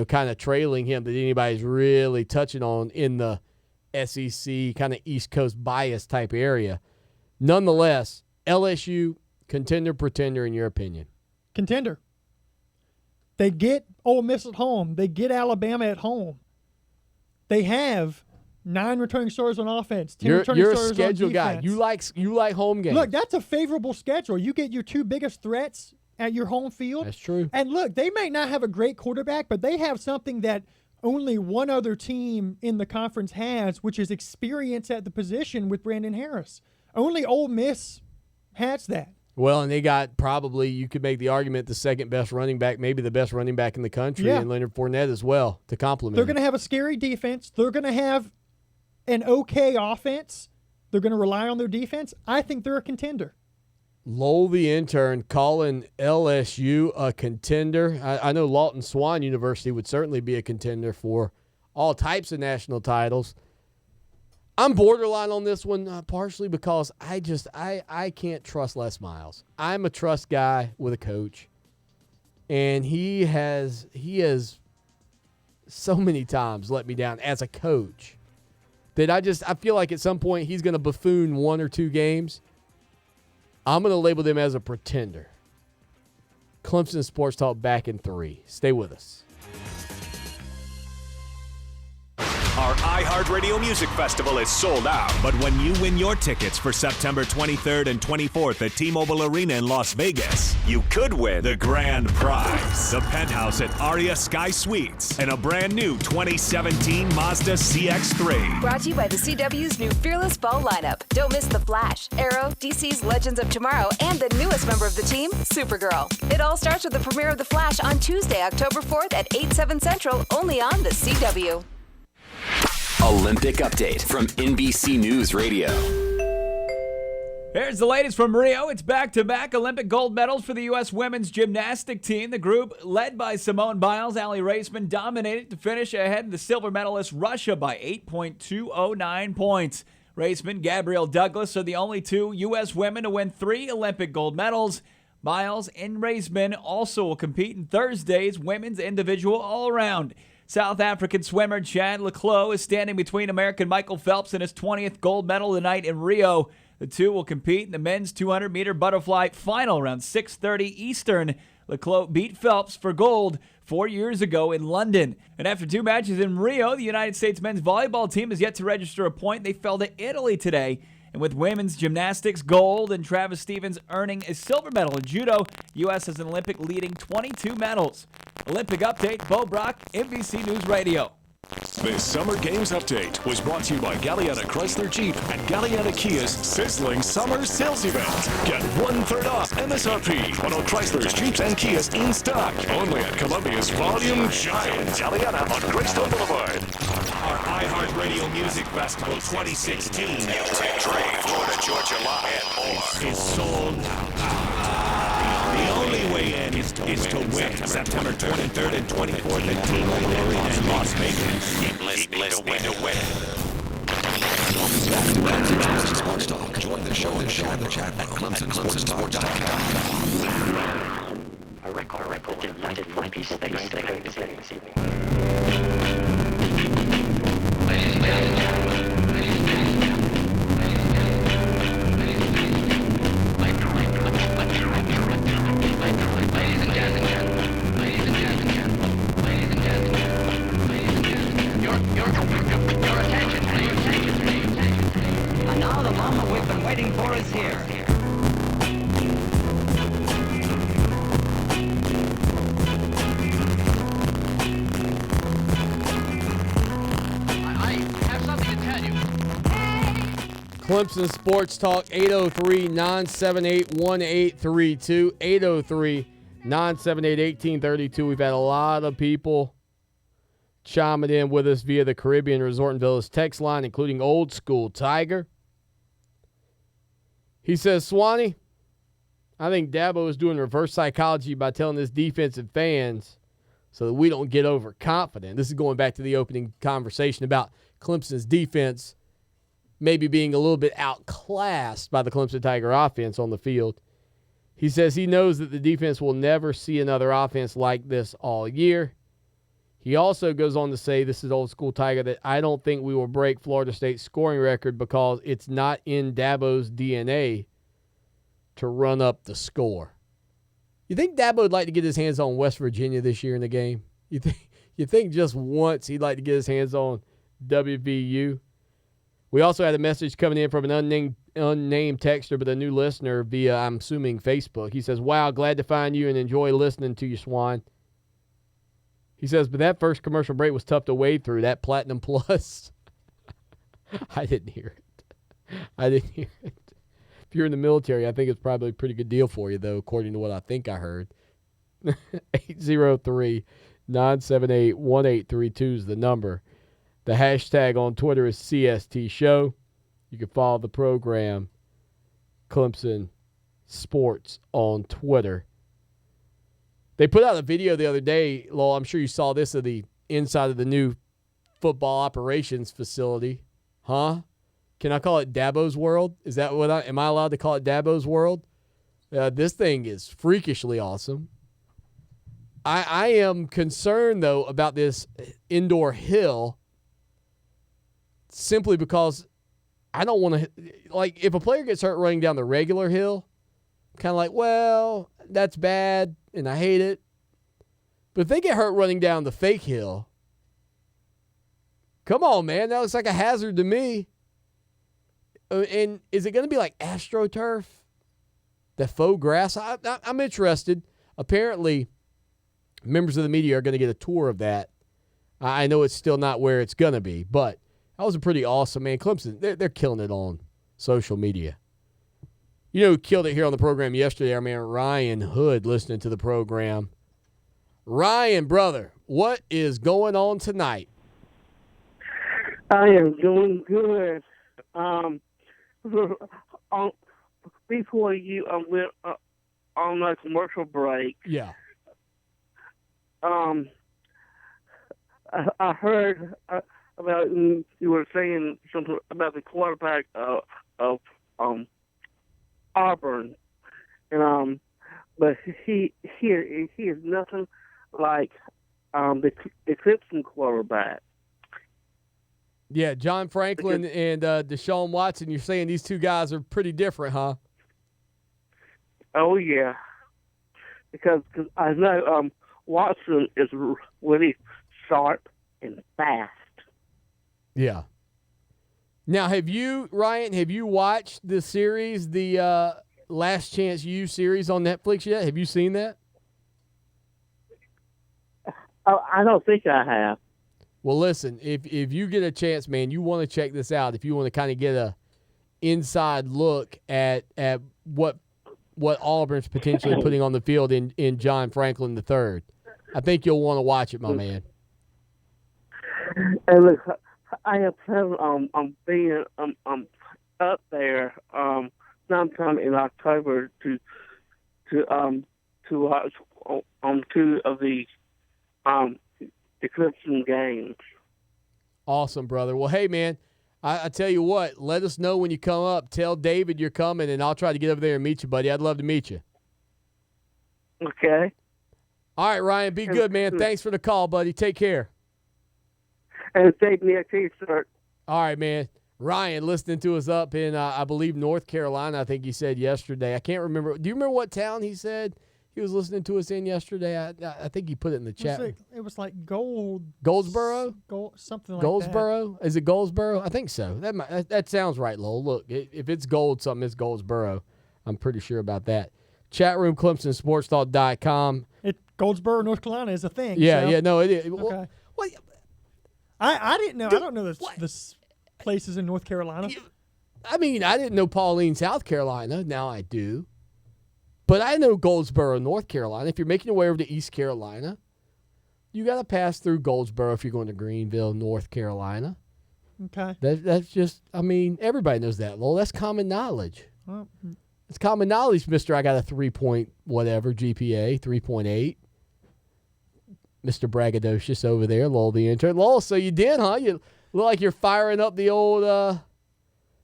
kind of trailing him that anybody's really touching on in the SEC, kind of East Coast bias type area? Nonetheless, LSU, contender, pretender, in your opinion? Contender. They get Ole Miss at home. They get Alabama at home. They have 9 returning starters on offense, 10 returning starters on defense. You're a schedule guy. You like home games. Look, that's a favorable schedule. You get your 2 biggest threats at your home field. That's true. And look, they may not have a great quarterback, but they have something that only one other team in the conference has, which is experience at the position with Brandon Harris. Only Ole Miss has that. Well, and they got probably, you could make the argument, the second best running back, maybe the best running back in the country, and Leonard Fournette as well to complement. They're going to have a scary defense. They're going to have an okay offense. They're going to rely on their defense. I think they're a contender. Lowell the intern calling LSU a contender. I know Lawton Swan University would certainly be a contender for all types of national titles. I'm borderline on this one, partially because I can't trust Les Miles. I'm a trust guy with a coach, and he has so many times let me down as a coach that I feel like at some point he's going to buffoon 1 or 2 games. I'm going to label them as a pretender. Clemson Sports Talk back in 3. Stay with us. Our iHeartRadio Music Festival is sold out, but when you win your tickets for September 23rd and 24th at T-Mobile Arena in Las Vegas, you could win the grand prize, the penthouse at Aria Sky Suites, and a brand new 2017 Mazda CX-3. Brought to you by the CW's new Fearless Fall lineup. Don't miss The Flash, Arrow, DC's Legends of Tomorrow, and the newest member of the team, Supergirl. It all starts with the premiere of The Flash on Tuesday, October 4th at 8/7 Central, only on the CW. Olympic update from NBC News Radio. Here's the latest from Rio. It's back-to-back Olympic gold medals for the U.S. women's gymnastic team. The group, led by Simone Biles, Allie Raceman, dominated to finish ahead of the silver medalist Russia by 8.209 points. Raceman, Gabrielle Douglas are the only two U.S. women to win 3 Olympic gold medals. Biles and Raceman also will compete in Thursday's women's individual all-around. South African swimmer Chad Leclos is standing between American Michael Phelps and his 20th gold medal tonight in Rio. The two will compete in the men's 200-meter butterfly final around 6:30 Eastern. Leclos beat Phelps for gold 4 years ago in London. And after 2 matches in Rio, the United States men's volleyball team has yet to register a point. They fell to Italy today. And with women's gymnastics gold and Travis Stevens earning a silver medal in judo, U.S. has an Olympic leading 22 medals. Olympic update, Bo Brock, NBC News Radio. This Summer Games Update was brought to you by Galliana Chrysler Jeep and Galliana Kia's sizzling summer sales event. Get 1/3 off MSRP on all Chryslers, Jeeps, and Kias in stock. Only at Columbia's Volume Giant Galliana on Greystone Boulevard. Our iHeartRadio Music Festival 2016, Music Train, Florida, Georgia Line, and more, is sold out. The only way in is to win. September 23rd and 24th at T-Mobile Arena in Las Vegas. Keep listening to win. Sports Talk. Join the show in the chat at ClemsonSportsTalk.com. A record delighted my piece this evening. Ladies and gentlemen. Your attention, please. And now the moment we've been waiting for is here. I have something to tell you. Clemson Sports Talk, 803-978-1832, 803-978-1832. We've had a lot of people chiming in with us via the Caribbean Resort and Villas text line, including Old School Tiger. He says, Swanee, I think Dabo is doing reverse psychology by telling his defensive fans so that we don't get overconfident. This is going back to the opening conversation about Clemson's defense maybe being a little bit outclassed by the Clemson Tiger offense on the field. He says he knows that the defense will never see another offense like this all year. He also goes on to say, this is Old School Tiger, that I don't think we will break Florida State's scoring record because it's not in Dabo's DNA to run up the score. You think Dabo would like to get his hands on West Virginia this year in the game? You think just once he'd like to get his hands on WVU? We also had a message coming in from an unnamed texter, but a new listener via, I'm assuming, Facebook. He says, wow, glad to find you and enjoy listening to you, Swan. He says, but that first commercial break was tough to wade through, that Platinum Plus. I didn't hear it. If you're in the military, I think it's probably a pretty good deal for you, though, according to what I think I heard. 803-978-1832 is the number. The hashtag on Twitter is CST Show. You can follow the program, Clemson Sports, on Twitter. They put out a video the other day, Lowell, I'm sure you saw this, of the inside of the new football operations facility. Huh? Can I call it Dabo's World? Is that what am I allowed to call it Dabo's World? This thing is freakishly awesome. I am concerned, though, about this indoor hill simply because I don't want to, like, if a player gets hurt running down the regular hill, kind of like, well, that's bad and I hate it. But if they get hurt running down the fake hill, Come on, man. That looks like a hazard to me. And is it going to be like AstroTurf? The faux grass? I'm interested. Apparently, members of the media are going to get a tour of that. I know it's still not where it's going to be, but that was a pretty awesome, man. Clemson, they're killing it on social media. You know who killed it here on the program yesterday? Our man Ryan Hood listening to the program. Ryan, brother, what is going on tonight? I am doing good. Before you went on a commercial break, yeah. I heard about you were saying something about the quarterback of Auburn, and but he is nothing like the Clemson quarterback. Yeah, John Franklin and Deshaun Watson, you're saying these two guys are pretty different, huh? Oh, yeah. Because I know Watson is really sharp and fast. Yeah. Now, Ryan, have you watched the series, the Last Chance U series on Netflix yet? Have you seen that? I don't think I have. Well, listen, if you get a chance, man, you want to check this out. If you want to kind of get a inside look at what Auburn's potentially putting on the field in John Franklin III, I think you'll want to watch it, my man. And look, I have planned on being up there sometime in October to watch on two of the Clemson games. Awesome, brother. Well, hey, man, I tell you what, let us know when you come up. Tell David you're coming, and I'll try to get over there and meet you, buddy. I'd love to meet you. Okay. All right, Ryan, be good, man. Thanks for the call, buddy. Take care. And save me a T-shirt. All right, man. Ryan listening to us up in, I believe, North Carolina, I think he said yesterday. I can't remember. Do you remember what town he said he was listening to us in yesterday? I think he put it in the chat. It was like Goldsboro? Something like Goldsboro? Is it Goldsboro? I think so. That sounds right, Lowell. Look, if it's gold, something is Goldsboro. I'm pretty sure about that. Chat room, ClemsonSportsTalk.com. Goldsboro, North Carolina is a thing. Yeah, no, it is. Okay. Well, I didn't know. I don't know the places in North Carolina. I mean, I didn't know Pauline, South Carolina. Now I do. But I know Goldsboro, North Carolina. If you're making your way over to East Carolina, you got to pass through Goldsboro if you're going to Greenville, North Carolina. Okay. That's just, I mean, everybody knows that, Lowell. That's common knowledge. Well, it's common knowledge, mister. I got a 3-point whatever GPA, 3.8. Mr. Braggadocious over there, Lowell the intern. Lowell, so you did, huh? You look like you're firing up the old...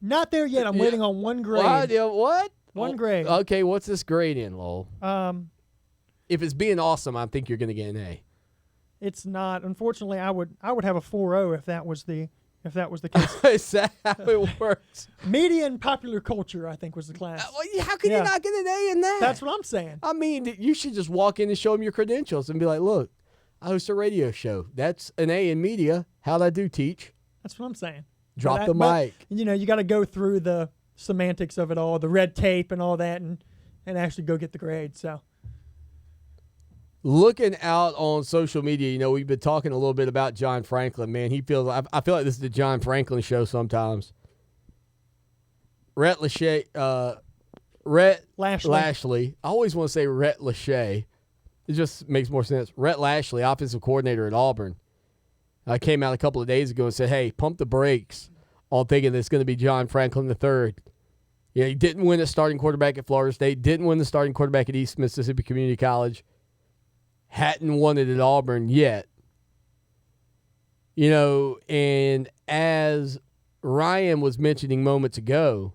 Not there yet. I'm waiting on one grade. What? One grade. Okay, what's this grade in, Lowell? If it's being awesome, I think you're going to get an A. It's not. Unfortunately, I would have a 4.0 if that was the case. Is that how it works? Media and popular culture, I think, was the class. How can you not get an A in that? That's what I'm saying. I mean, you should just walk in and show them your credentials and be like, look, I host a radio show. That's an A in media. How'd I do, Teach? That's what I'm saying. Drop the mic. You got to go through the semantics of it all, the red tape and all that, and actually go get the grade. So, looking out on social media, we've been talking a little bit about John Franklin. Man, I feel like this is the John Franklin show sometimes. Rhett Lashley. I always want to say Rhett Lachey. It just makes more sense. Rhett Lashley, offensive coordinator at Auburn, came out a couple of days ago and said, hey, pump the brakes on thinking that it's going to be John Franklin III. Yeah, he didn't win a starting quarterback at Florida State, didn't win the starting quarterback at East Mississippi Community College, hadn't won it at Auburn yet. And as Ryan was mentioning moments ago,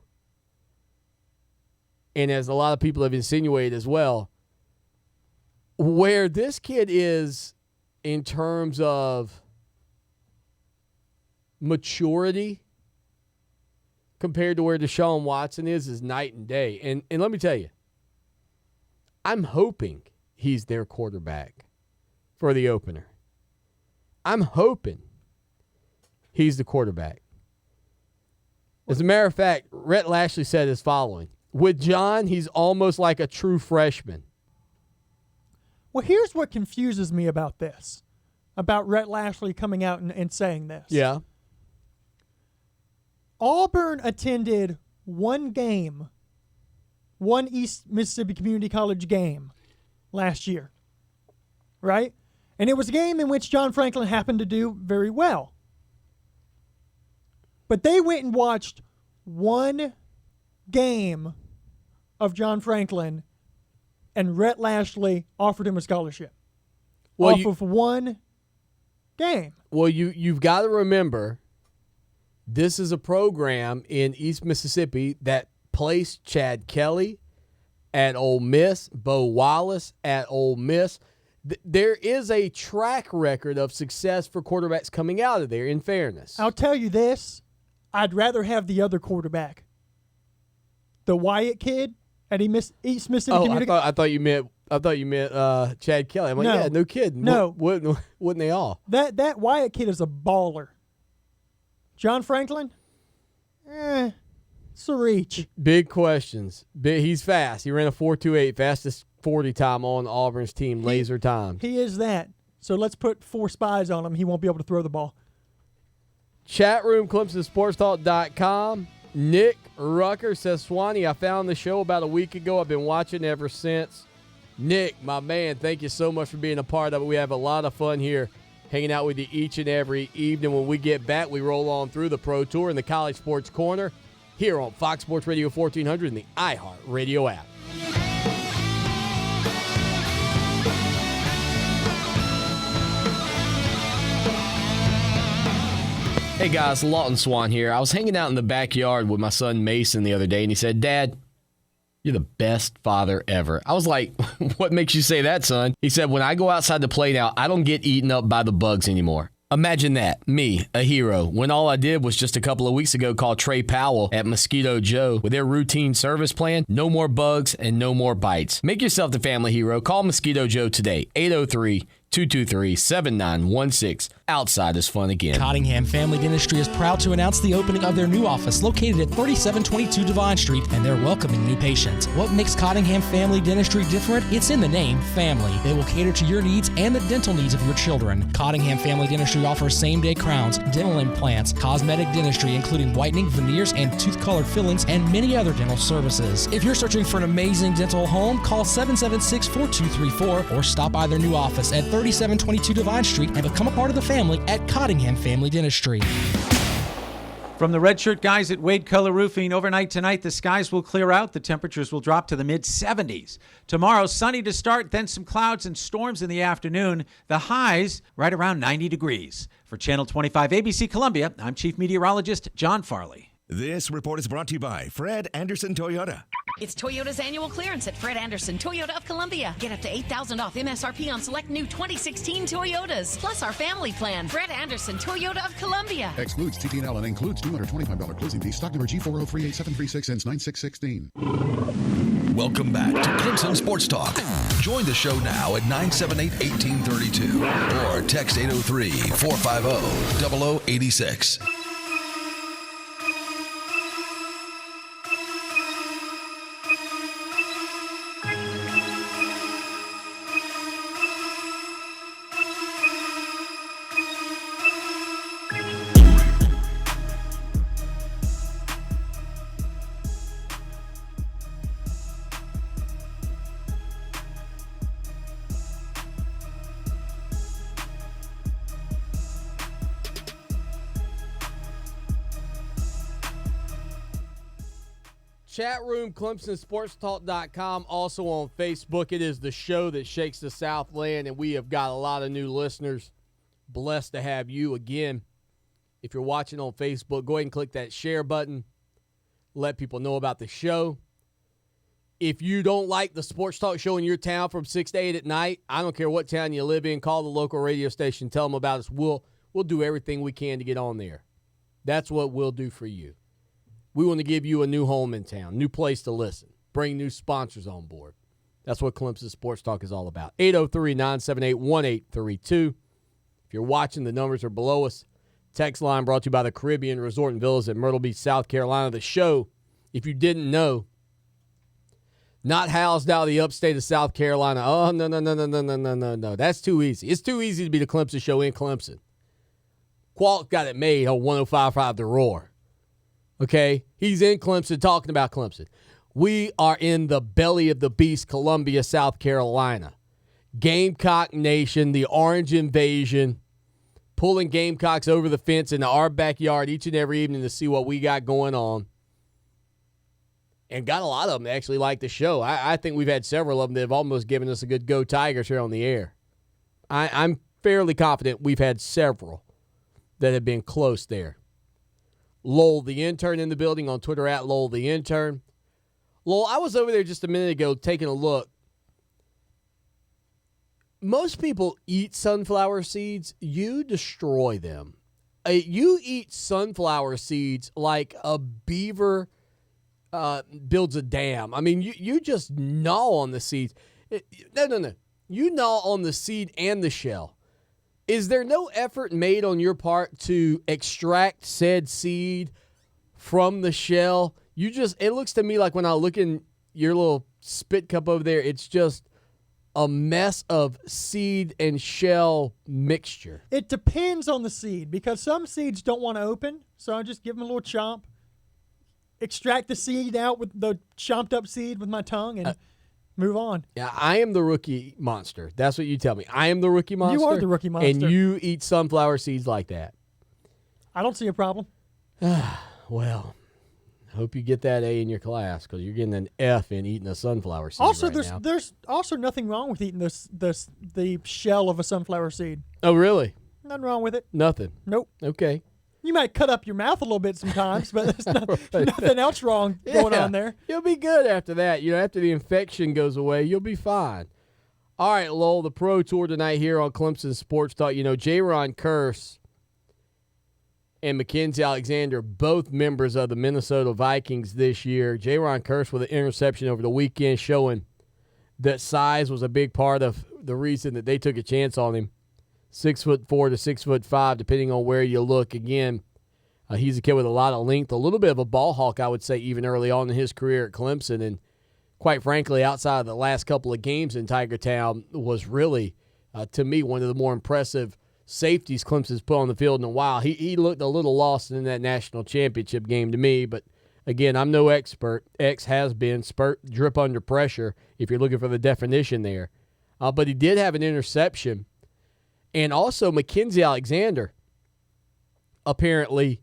and as a lot of people have insinuated as well, where this kid is in terms of maturity compared to where Deshaun Watson is night and day. And let me tell you, I'm hoping he's their quarterback for the opener. I'm hoping. he's the quarterback. As a matter of fact, Rhett Lashley said as following. With John, he's almost like a true freshman. Well, here's what confuses me about this, about Rhett Lashley coming out and saying this. Yeah. Auburn attended one game, one East Mississippi Community College game last year, right? And it was a game in which John Franklin happened to do very well. But they went and watched one game of Franklin, and Rhett Lashley offered him a scholarship of one game. Well, you've got to remember, this is a program in East Mississippi that placed Chad Kelly at Ole Miss, Bo Wallace at Ole Miss. There is a track record of success for quarterbacks coming out of there, in fairness. I'll tell you this. I'd rather have the other quarterback. The Wyatt kid at East Mississippi Community. I thought you meant Chad Kelly. I'm like, yeah, no kidding. No. Wouldn't they all? That Wyatt kid is a baller. John Franklin? It's a reach. Big questions. He's fast. He ran a 4.28, fastest 40 time on Auburn's team, laser time. He is that. So let's put 4 spies on him. He won't be able to throw the ball. Chat room, ClemsonSportsTalk.com. Nick Rucker says, Swanee, I found the show about a week ago. I've been watching ever since. Nick, my man, thank you so much for being a part of it. We have a lot of fun here hanging out with you each and every evening. When we get back, we roll on through the Pro Tour and the College Sports Corner here on Fox Sports Radio 1400 and the iHeart Radio app. Hey guys, Lawton Swan here. I was hanging out in the backyard with my son Mason the other day, and he said, Dad, you're the best father ever. I was like, what makes you say that, son? He said, when I go outside to play now, I don't get eaten up by the bugs anymore. Imagine that, me, a hero, when all I did was just a couple of weeks ago call Trey Powell at Mosquito Joe with their routine service plan, no more bugs and no more bites. Make yourself the family hero. Call Mosquito Joe today, 803-223-7916. Outside is fun again. Cottingham Family Dentistry is proud to announce the opening of their new office located at 3722 Devine Street, and they're welcoming new patients. What makes Cottingham Family Dentistry different? It's in the name, family. They will cater to your needs and the dental needs of your children. Cottingham Family Dentistry offers same-day crowns, dental implants, cosmetic dentistry, including whitening, veneers, and tooth-colored fillings, and many other dental services. If you're searching for an amazing dental home, call 776-4234 or stop by their new office at 3722 Devine Street and become a part of the family at Cottingham Family Dentistry. From the Red Shirt guys at Wade Color Roofing, overnight tonight the skies will clear out. The temperatures will drop to the mid-70s. Tomorrow, sunny to start, then some clouds and storms in the afternoon. The highs right around 90 degrees. For Channel 25 ABC Columbia, I'm Chief Meteorologist John Farley. This report is brought to you by Fred Anderson Toyota. It's Toyota's annual clearance at Fred Anderson Toyota of Columbia. Get up to $8,000 off MSRP on select new 2016 Toyotas. Plus our family plan. Fred Anderson Toyota of Columbia. Excludes TT&L and includes $225 closing fee. Stock number G4038736 ends 9616. Welcome back to Clemson Sports Talk. Join the show now at 978-1832 or text 803-450-0086. Chat room, ClemsonSportsTalk.com, also on Facebook. It is the show that shakes the Southland, and we have got a lot of new listeners. Blessed to have you again. If you're watching on Facebook, go ahead and click that share button. Let people know about the show. If you don't like the Sports Talk show in your town from 6 to 8 at night, I don't care what town you live in, call the local radio station, tell them about us. We'll do everything we can to get on there. That's what we'll do for you. We want to give you a new home in town, new place to listen, bring new sponsors on board. That's what Clemson Sports Talk is all about. 803-978-1832. If you're watching, the numbers are below us. Text line brought to you by the Caribbean Resort and Villas at Myrtle Beach, South Carolina. The show, if you didn't know, not housed out of the upstate of South Carolina. Oh, no. That's too easy. It's too easy to be the Clemson show in Clemson. Qualt got it made on 105.5 The Roar. Okay? He's in Clemson talking about Clemson. We are in the belly of the beast, Columbia, South Carolina. Gamecock Nation, the Orange Invasion, pulling Gamecocks over the fence into our backyard each and every evening to see what we got going on. And got a lot of them that actually like the show. I think we've had several of them that have almost given us a good Go Tigers here on the air. I'm fairly confident we've had several that have been close there. Lowell the Intern in the building on Twitter at Lowell the Intern. Lowell, I was over there just a minute ago taking a look. Most people eat sunflower seeds. You destroy them. You eat sunflower seeds like a beaver builds a dam. I mean, you just gnaw on the seeds. No. You gnaw on the seed and the shell. Is there no effort made on your part to extract said seed from the shell? It looks to me like when I look in your little spit cup over there, it's just a mess of seed and shell mixture. It depends on the seed because some seeds don't want to open, so I just give them a little chomp, extract the seed out with the chomped up seed with my tongue, and move on. Yeah, I am the rookie monster. That's what you tell me. I am the rookie monster. You are the rookie monster. And you eat sunflower seeds like that. I don't see a problem. Well, I hope you get that A in your class because you're getting an F in eating a sunflower seed. Also, right there's also nothing wrong with eating the shell of a sunflower seed. Oh, really? Nothing wrong with it. Nothing. Nope. Okay. You might cut up your mouth a little bit sometimes, but there's nothing else wrong going on there. You'll be good after that. After the infection goes away, you'll be fine. All right, Lowell, the Pro Tour tonight here on Clemson Sports Talk. J-Ron Kearse and Mackenzie Alexander, both members of the Minnesota Vikings this year. J-Ron Kearse with an interception over the weekend showing that size was a big part of the reason that they took a chance on him. 6'4" to 6'5", depending on where you look. Again, he's a kid with a lot of length, a little bit of a ball hawk, I would say, even early on in his career at Clemson. And quite frankly, outside of the last couple of games in Tiger Town, was really, to me, one of the more impressive safeties Clemson's put on the field in a while. He looked a little lost in that national championship game to me, but again, I'm no expert. X has been drip under pressure, if you're looking for the definition there. But he did have an interception. And also Mackenzie Alexander apparently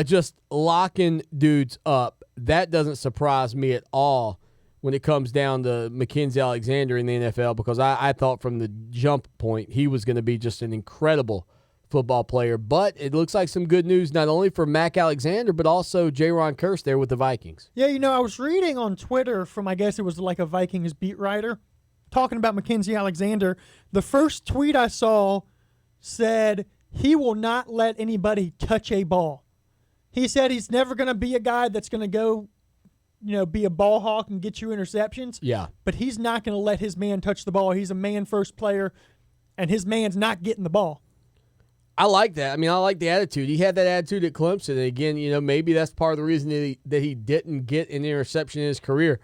just locking dudes up. That doesn't surprise me at all when it comes down to Mackenzie Alexander in the NFL because I thought from the jump point he was going to be just an incredible football player. But it looks like some good news not only for Mac Alexander but also J-Ron Kearse there with the Vikings. Yeah, I was reading on Twitter from, I guess it was like a Vikings beat writer, talking about Mackenzie Alexander. The first tweet I saw said he will not let anybody touch a ball. He said he's never going to be a guy that's going to go, be a ball hawk and get you interceptions. Yeah. But he's not going to let his man touch the ball. He's a man-first player, and his man's not getting the ball. I like that. I mean, I like the attitude. He had that attitude at Clemson. And again, maybe that's part of the reason that he didn't get an interception in his career.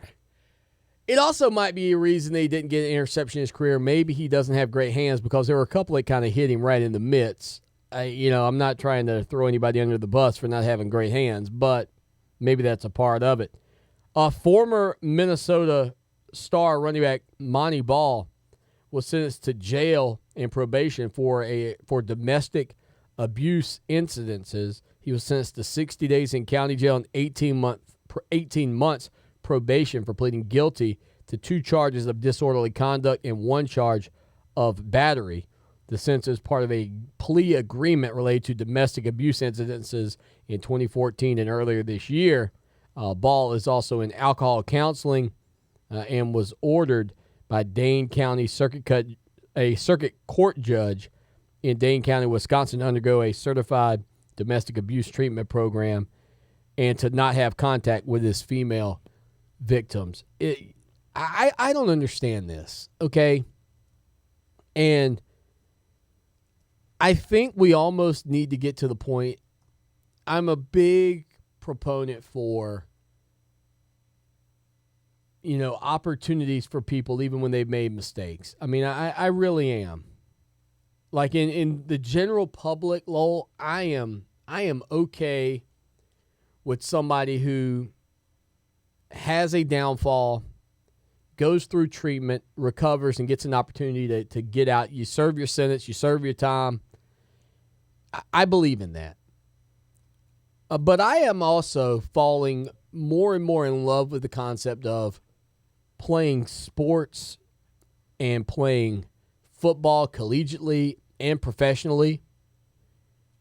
It also might be a reason that he didn't get an interception in his career. Maybe he doesn't have great hands because there were a couple that kind of hit him right in the midst. I'm not trying to throw anybody under the bus for not having great hands, but maybe that's a part of it. Former Minnesota star running back Monty Ball was sentenced to jail and probation for domestic abuse incidences. He was sentenced to 60 days in county jail and 18 months probation for pleading guilty to 2 charges of disorderly conduct and 1 charge of battery. The sentence is part of a plea agreement related to domestic abuse incidences in 2014 and earlier this year. Ball is also in alcohol counseling and was ordered by Dane County Circuit Court judge in Dane County, Wisconsin, to undergo a certified domestic abuse treatment program and to not have contact with his female victims. I don't understand this, okay? And I think we almost need to get to the point. I'm a big proponent for, opportunities for people even when they've made mistakes. I mean, I really am. Like in the general public, Lowell, I am okay with somebody who has a downfall, goes through treatment, recovers, and gets an opportunity to get out. You serve your sentence, you serve your time. I believe in that. But I am also falling more and more in love with the concept of playing sports and playing football collegiately and professionally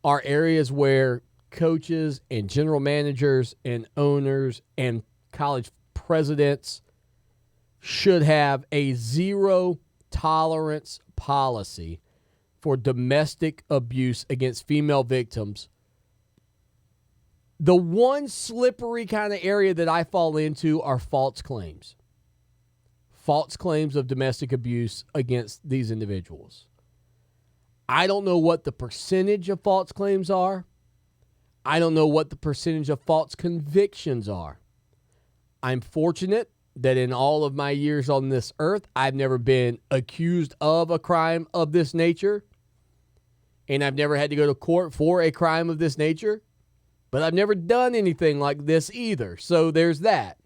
are areas where coaches and general managers and owners and college presidents should have a zero tolerance policy for domestic abuse against female victims. The one slippery kind of area that I fall into are false claims. False claims of domestic abuse against these individuals. I don't know what the percentage of false claims are. I don't know what the percentage of false convictions are. I'm fortunate that in all of my years on this earth, I've never been accused of a crime of this nature, and I've never had to go to court for a crime of this nature, but I've never done anything like this either, so there's that.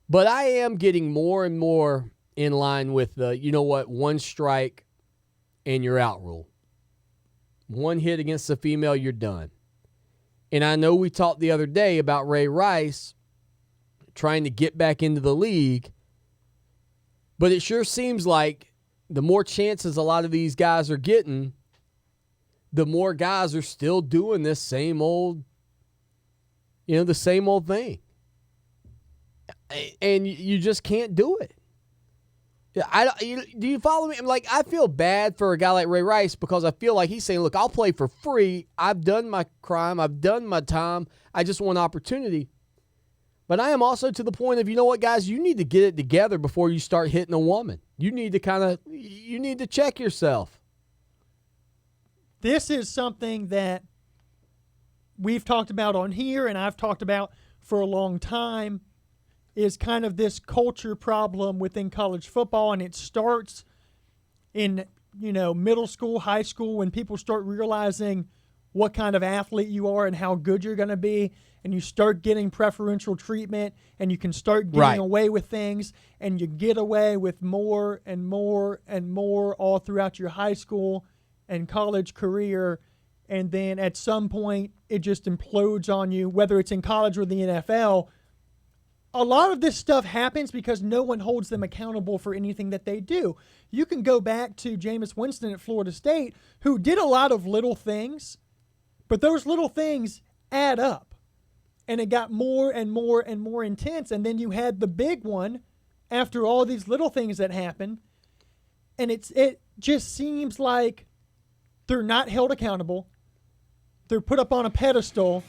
But I am getting more and more in line with the, one strike and you're out rule. One hit against a female, you're done. And I know we talked the other day about Ray Rice trying to get back into the league, but it sure seems like the more chances a lot of these guys are getting, the more guys are still doing this same old, the same old thing. And you just can't do it. Do you follow me? I feel bad for a guy like Ray Rice because I feel like he's saying, look, I'll play for free. I've done my crime. I've done my time. I just want opportunity. But I am also to the point of, you know what, guys, you need to get it together before you start hitting a woman. You need to check yourself. This is something that we've talked about on here and I've talked about for a long time, is kind of this culture problem within college football. And it starts in, middle school, high school, when people start realizing what kind of athlete you are and how good you're going to be. And you start getting preferential treatment and you can start getting away with things, and you get away with more and more and more all throughout your high school and college career. And then at some point it just implodes on you, whether it's in college or the NFL. A lot of this stuff happens because no one holds them accountable for anything that they do. You can go back to Jameis Winston at Florida State, who did a lot of little things, but those little things add up. And it got more and more and more intense. And then you had the big one after all these little things that happened. And it just seems like they're not held accountable. They're put up on a pedestal.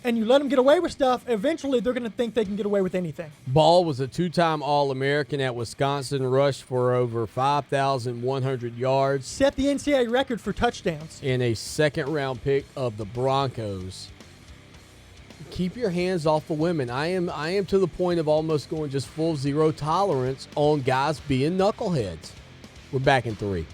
And you let them get away with stuff, eventually they're going to think they can get away with anything. Ball was a two-time All-American at Wisconsin, rushed for over 5,100 yards. Set the NCAA record for touchdowns. And a second-round pick of the Broncos. Keep your hands off of women. I am to the point of almost going just full zero tolerance on guys being knuckleheads. We're back in 3.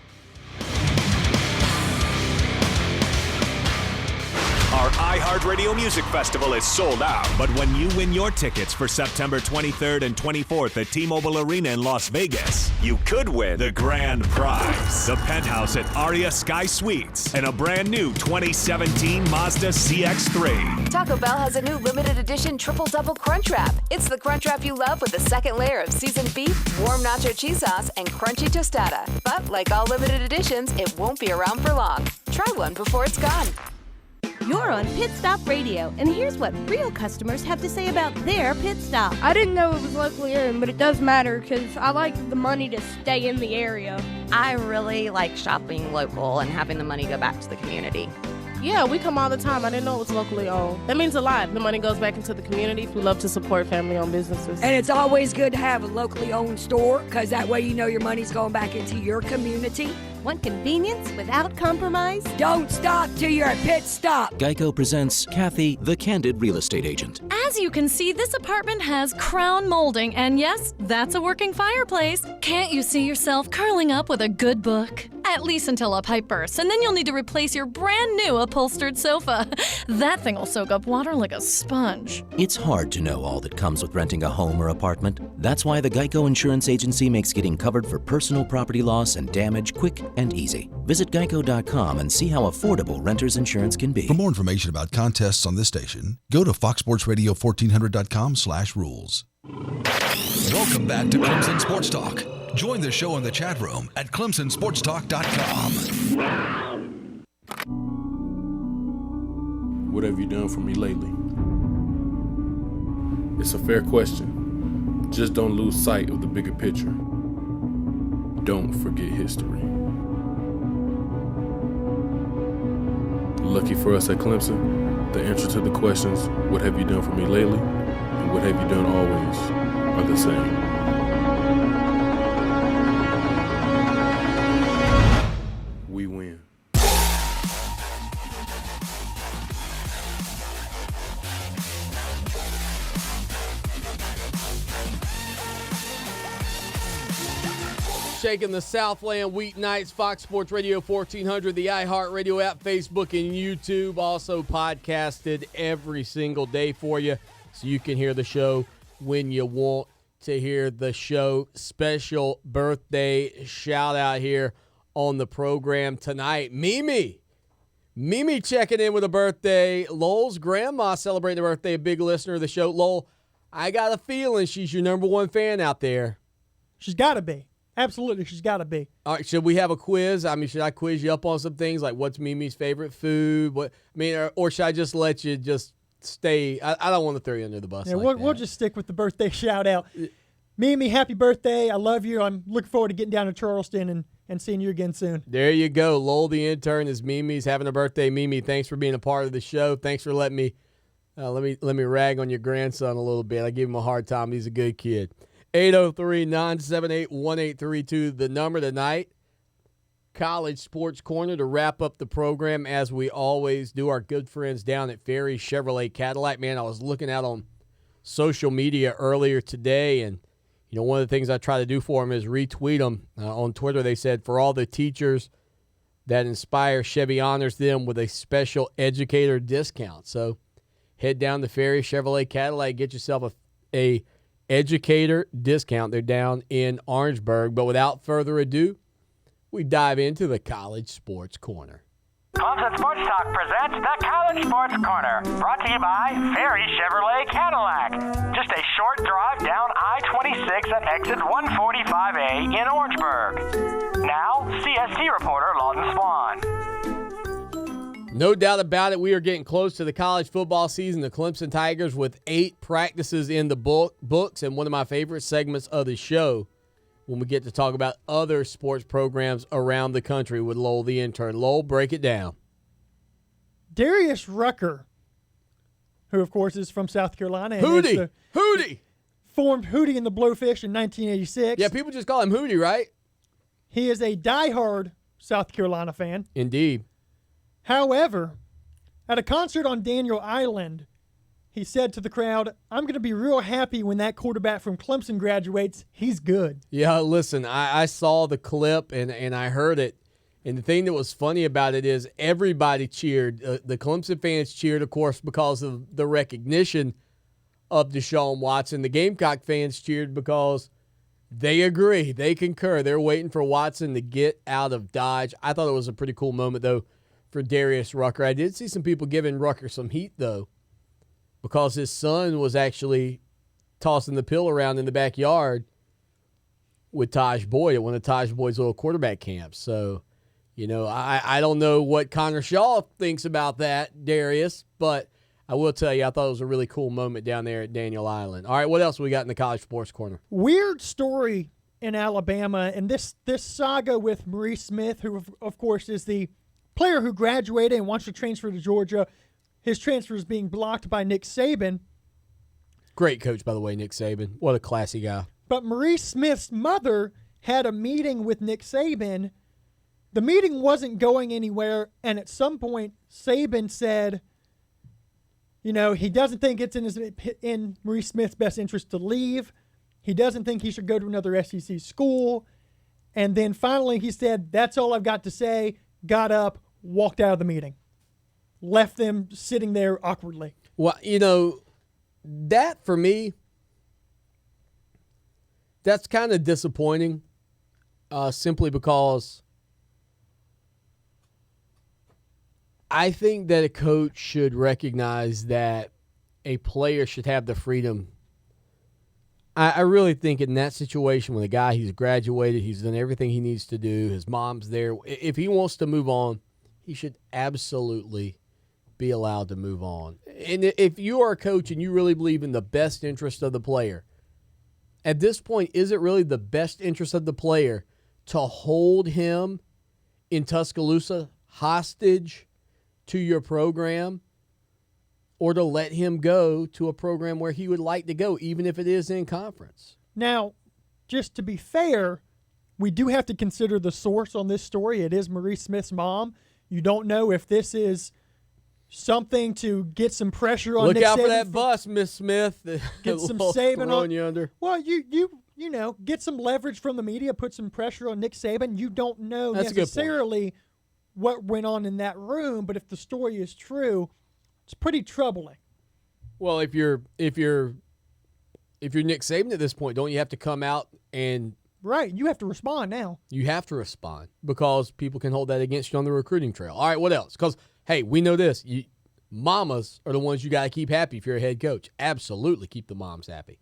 Our iHeart Radio Music Festival is sold out, but when you win your tickets for September 23rd and 24th at T-Mobile Arena in Las Vegas, you could win the grand prize, the penthouse at Aria Sky Suites, and a brand new 2017 Mazda CX-3. Taco Bell has a new limited edition triple-double Crunch Wrap. It's the Crunch Wrap you love with a second layer of seasoned beef, warm nacho cheese sauce, and crunchy tostada. But like all limited editions, it won't be around for long. Try one before it's gone. You're on Pit Stop Radio, and here's what real customers have to say about their pit stop. I didn't know it was locally owned, but it does matter because I like the money to stay in the area. I really like shopping local and having the money go back to the community. Yeah, we come all the time. I didn't know it was locally owned. That means a lot. The money goes back into the community. We love to support family-owned businesses. And it's always good to have a locally owned store because that way you know your money's going back into your community. Want convenience without compromise? Don't stop till you're at pit stop. Geico presents Kathy, the Candid Real Estate Agent. As you can see, this apartment has crown molding, and yes, that's a working fireplace. Can't you see yourself curling up with a good book? At least until a pipe bursts, and then you'll need to replace your brand new upholstered sofa. That thing will soak up water like a sponge. It's hard to know all that comes with renting a home or apartment. That's why the Geico Insurance Agency makes getting covered for personal property loss and damage quick and easy. Visit geico.com and see how affordable renter's insurance can be. For more information about contests on this station, go to foxsportsradio1400.com/rules. Welcome back to Clemson Sports Talk. Join the show in the chat room at clemsonsportstalk.com. What have you done for me lately? It's a fair question. Just don't lose sight of the bigger picture. Don't forget history. Lucky for us at Clemson, the answer to the questions, what have you done for me lately, and what have you done always, are the same. We win. Shaking the Southland weeknights, Fox Sports Radio 1400, the iHeart Radio app, Facebook, and YouTube. Also podcasted every single day for you, so you can hear the show when you want to hear the show. Special birthday shout out here on the program tonight. Mimi checking in with a birthday. Lowell's grandma celebrating a birthday, a big listener of the show. Lowell, I got a feeling she's your number one fan out there. She's got to be. Absolutely, she's got to be. All right, should we have a quiz? I mean, should I quiz you up on some things like what's Mimi's favorite food? Or should I just let you just stay? I don't want to throw you under the bus. Yeah, like we'll just stick with the birthday shout out. Mimi, happy birthday! I love you. I'm looking forward to getting down to Charleston and seeing you again soon. There you go. Lowell, the intern, is Mimi's having a birthday. Mimi, thanks for being a part of the show. Thanks for letting me let me rag on your grandson a little bit. I give him a hard time. He's a good kid. 803-978-1832, the number tonight. College Sports Corner to wrap up the program as we always do. Our good friends down at Ferry Chevrolet Cadillac. Man, I was looking out on social media earlier today, and one of the things I try to do for them is retweet them. On Twitter, they said, for all the teachers that inspire, Chevy honors them with a special educator discount. So head down to Ferry Chevrolet Cadillac, get yourself a educator discount. They're down in Orangeburg. But without further ado, we dive into the College Sports Corner. Clemson Sports Talk presents the College Sports Corner, brought to you by Ferry Chevrolet Cadillac. Just a short drive down I-26 at exit 145A in Orangeburg. Now, CST reporter Lawton Swan. No doubt about it, we are getting close to the college football season. The Clemson Tigers with 8 practices in the books, and one of my favorite segments of the show when we get to talk about other sports programs around the country with Lowell, the intern. Lowell, break it down. Darius Rucker, who, of course, is from South Carolina. Hootie! Formed Hootie and the Blowfish in 1986. Yeah, people just call him Hootie, right? He is a diehard South Carolina fan. Indeed. However, at a concert on Daniel Island, he said to the crowd, I'm going to be real happy when that quarterback from Clemson graduates. He's good. Yeah, listen, I saw the clip and I heard it. And the thing that was funny about it is everybody cheered. The Clemson fans cheered, of course, because of the recognition of Deshaun Watson. The Gamecock fans cheered because they agree. They concur. They're waiting for Watson to get out of Dodge. I thought it was a pretty cool moment, though, for Darius Rucker. I did see some people giving Rucker some heat, though, because his son was actually tossing the pill around in the backyard with Taj Boyd at one of Taj Boyd's little quarterback camps. So, I don't know what Connor Shaw thinks about that, Darius, but I will tell you, I thought it was a really cool moment down there at Daniel Island. All right, what else we got in the College Sports Corner? Weird story in Alabama, and this saga with Maurice Smith, who, of course, is the player who graduated and wants to transfer to Georgia. His transfer is being blocked by Nick Saban. Great coach, by the way, Nick Saban. What a classy guy. But Maurice Smith's mother had a meeting with Nick Saban the meeting wasn't going anywhere, and at some point, Saban said, he doesn't think it's in Maurice Smith's best interest to leave. He doesn't think he should go to another SEC school. And then finally he said, that's all I've got to say, got up, walked out of the meeting, left them sitting there awkwardly. Well, that for me, that's kind of disappointing, simply because I think that a coach should recognize that a player should have the freedom. I really think in that situation with a guy, he's graduated, he's done everything he needs to do, his mom's there. If he wants to move on, he should absolutely be allowed to move on. And if you are a coach and you really believe in the best interest of the player, at this point, is it really the best interest of the player to hold him in Tuscaloosa hostage to your program, or to let him go to a program where he would like to go, even if it is in conference? Now, just to be fair, we do have to consider the source on this story. It is Maurice Smith's mom. You don't know if this is something to get some pressure on Nick Saban. Look out for that bus, Miss Smith. Get some Saban on you under. Well, you get some leverage from the media, put some pressure on Nick Saban. You don't know necessarily what went on in that room, but if the story is true, it's pretty troubling. Well, if you're Nick Saban at this point, don't you have to come out and right? You have to respond now. You have to respond because people can hold that against you on the recruiting trail. All right, what else? Because hey, we know this: mamas are the ones you got to keep happy if you're a head coach. Absolutely, keep the moms happy.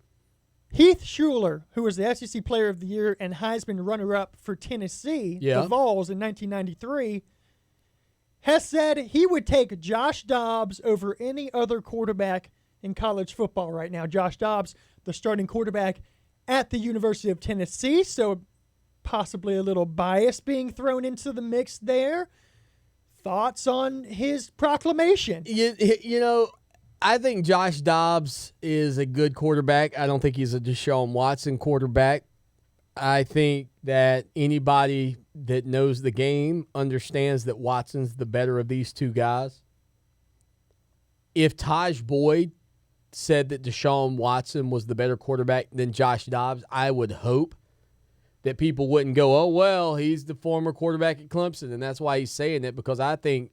Heath Shuler, who was the SEC Player of the Year and Heisman runner-up for Tennessee, the Vols in 1993. Has said he would take Josh Dobbs over any other quarterback in college football right now. Josh Dobbs, the starting quarterback at the University of Tennessee, so possibly a little bias being thrown into the mix there. Thoughts on his proclamation? I think Josh Dobbs is a good quarterback. I don't think he's a Deshaun Watson quarterback. I think that anybody that knows the game understands that Watson's the better of these two guys. If Taj Boyd said that Deshaun Watson was the better quarterback than Josh Dobbs, I would hope that people wouldn't go, oh, well, he's the former quarterback at Clemson, and that's why he's saying it, because I think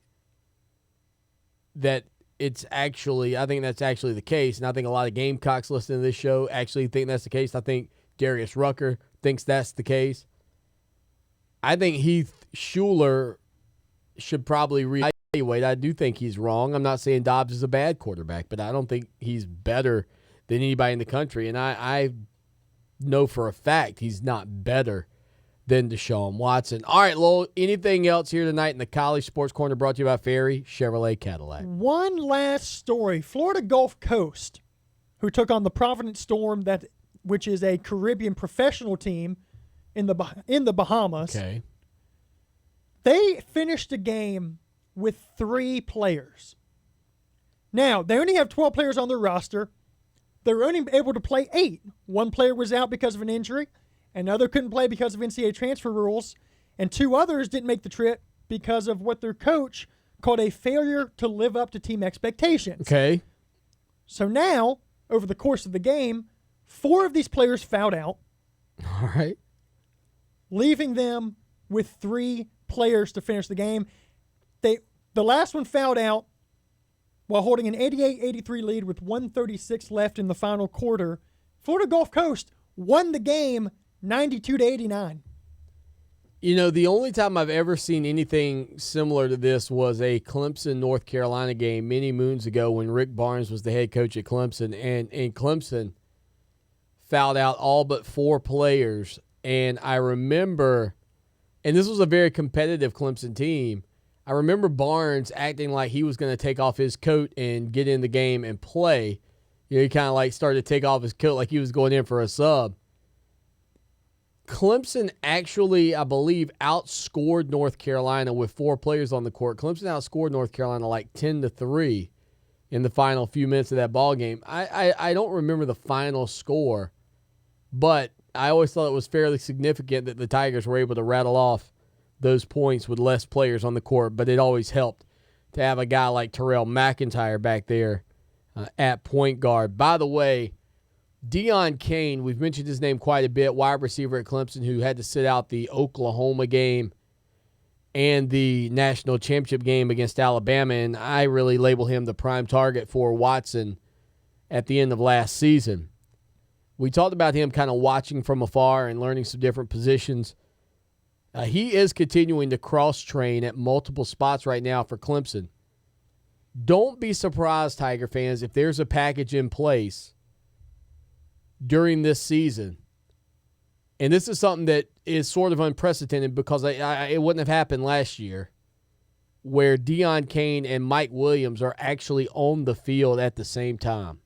that that's actually the case, and I think a lot of Gamecocks listening to this show actually think that's the case. I think Darius Rucker thinks that's the case. I think Heath Shuler should probably reevaluate. I do think he's wrong. I'm not saying Dobbs is a bad quarterback, but I don't think he's better than anybody in the country. And I know for a fact he's not better than Deshaun Watson. All right, Lowell, anything else here tonight in the College Sports Corner brought to you by Ferry Chevrolet Cadillac? One last story. Florida Gulf Coast, who took on the Providence Storm, which is a Caribbean professional team in the Bahamas. Okay. They finished a game with 3 players. Now, they only have 12 players on their roster. They were only able to play 8. One player was out because of an injury. Another couldn't play because of NCAA transfer rules. And 2 others didn't make the trip because of what their coach called a failure to live up to team expectations. Okay. So now, over the course of the game, 4 of these players fouled out. All right. Leaving them with 3 players to finish the game. The last one fouled out while holding an 88-83 lead with 1:36 left in the final quarter. Florida Gulf Coast won the game 92-89. The only time I've ever seen anything similar to this was a Clemson, North Carolina game many moons ago when Rick Barnes was the head coach at Clemson, and Clemson fouled out all but 4 players. And I remember, and this was a very competitive Clemson team, I remember Barnes acting like he was going to take off his coat and get in the game and play. He kind of like started to take off his coat like he was going in for a sub. Clemson actually, I believe, outscored North Carolina with 4 players on the court. Clemson outscored North Carolina like 10-3 in the final few minutes of that ball game. I don't remember the final score, but I always thought it was fairly significant that the Tigers were able to rattle off those points with less players on the court, but it always helped to have a guy like Terrell McIntyre back there at point guard. By the way, Deion Kane, we've mentioned his name quite a bit, wide receiver at Clemson, who had to sit out the Oklahoma game and the national championship game against Alabama, and I really label him the prime target for Watson at the end of last season. We talked about him kind of watching from afar and learning some different positions. He is continuing to cross-train at multiple spots right now for Clemson. Don't be surprised, Tiger fans, if there's a package in place during this season. And this is something that is sort of unprecedented because it wouldn't have happened last year, where Deion Kane and Mike Williams are actually on the field at the same time.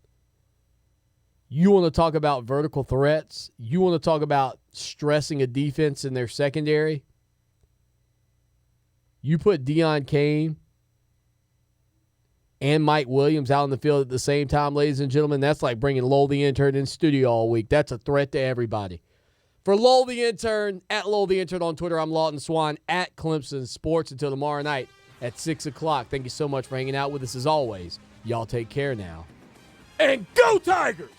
You want to talk about vertical threats? You want to talk about stressing a defense in their secondary? You put Deion Kane and Mike Williams out on the field at the same time, ladies and gentlemen. That's like bringing Lowell the intern in studio all week. That's a threat to everybody. For Lowell the intern, at Lowell the intern on Twitter, I'm Lawton Swan at Clemson Sports until tomorrow night at 6 o'clock. Thank you so much for hanging out with us as always. Y'all take care now. And go Tigers!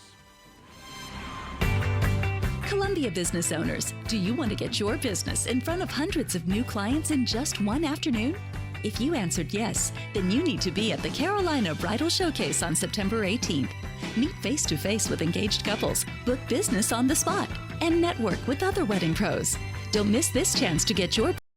Columbia business owners, do you want to get your business in front of hundreds of new clients in just one afternoon? If you answered yes, then you need to be at the Carolina Bridal Showcase on September 18th. Meet face-to-face with engaged couples, book business on the spot, and network with other wedding pros. Don't miss this chance to get your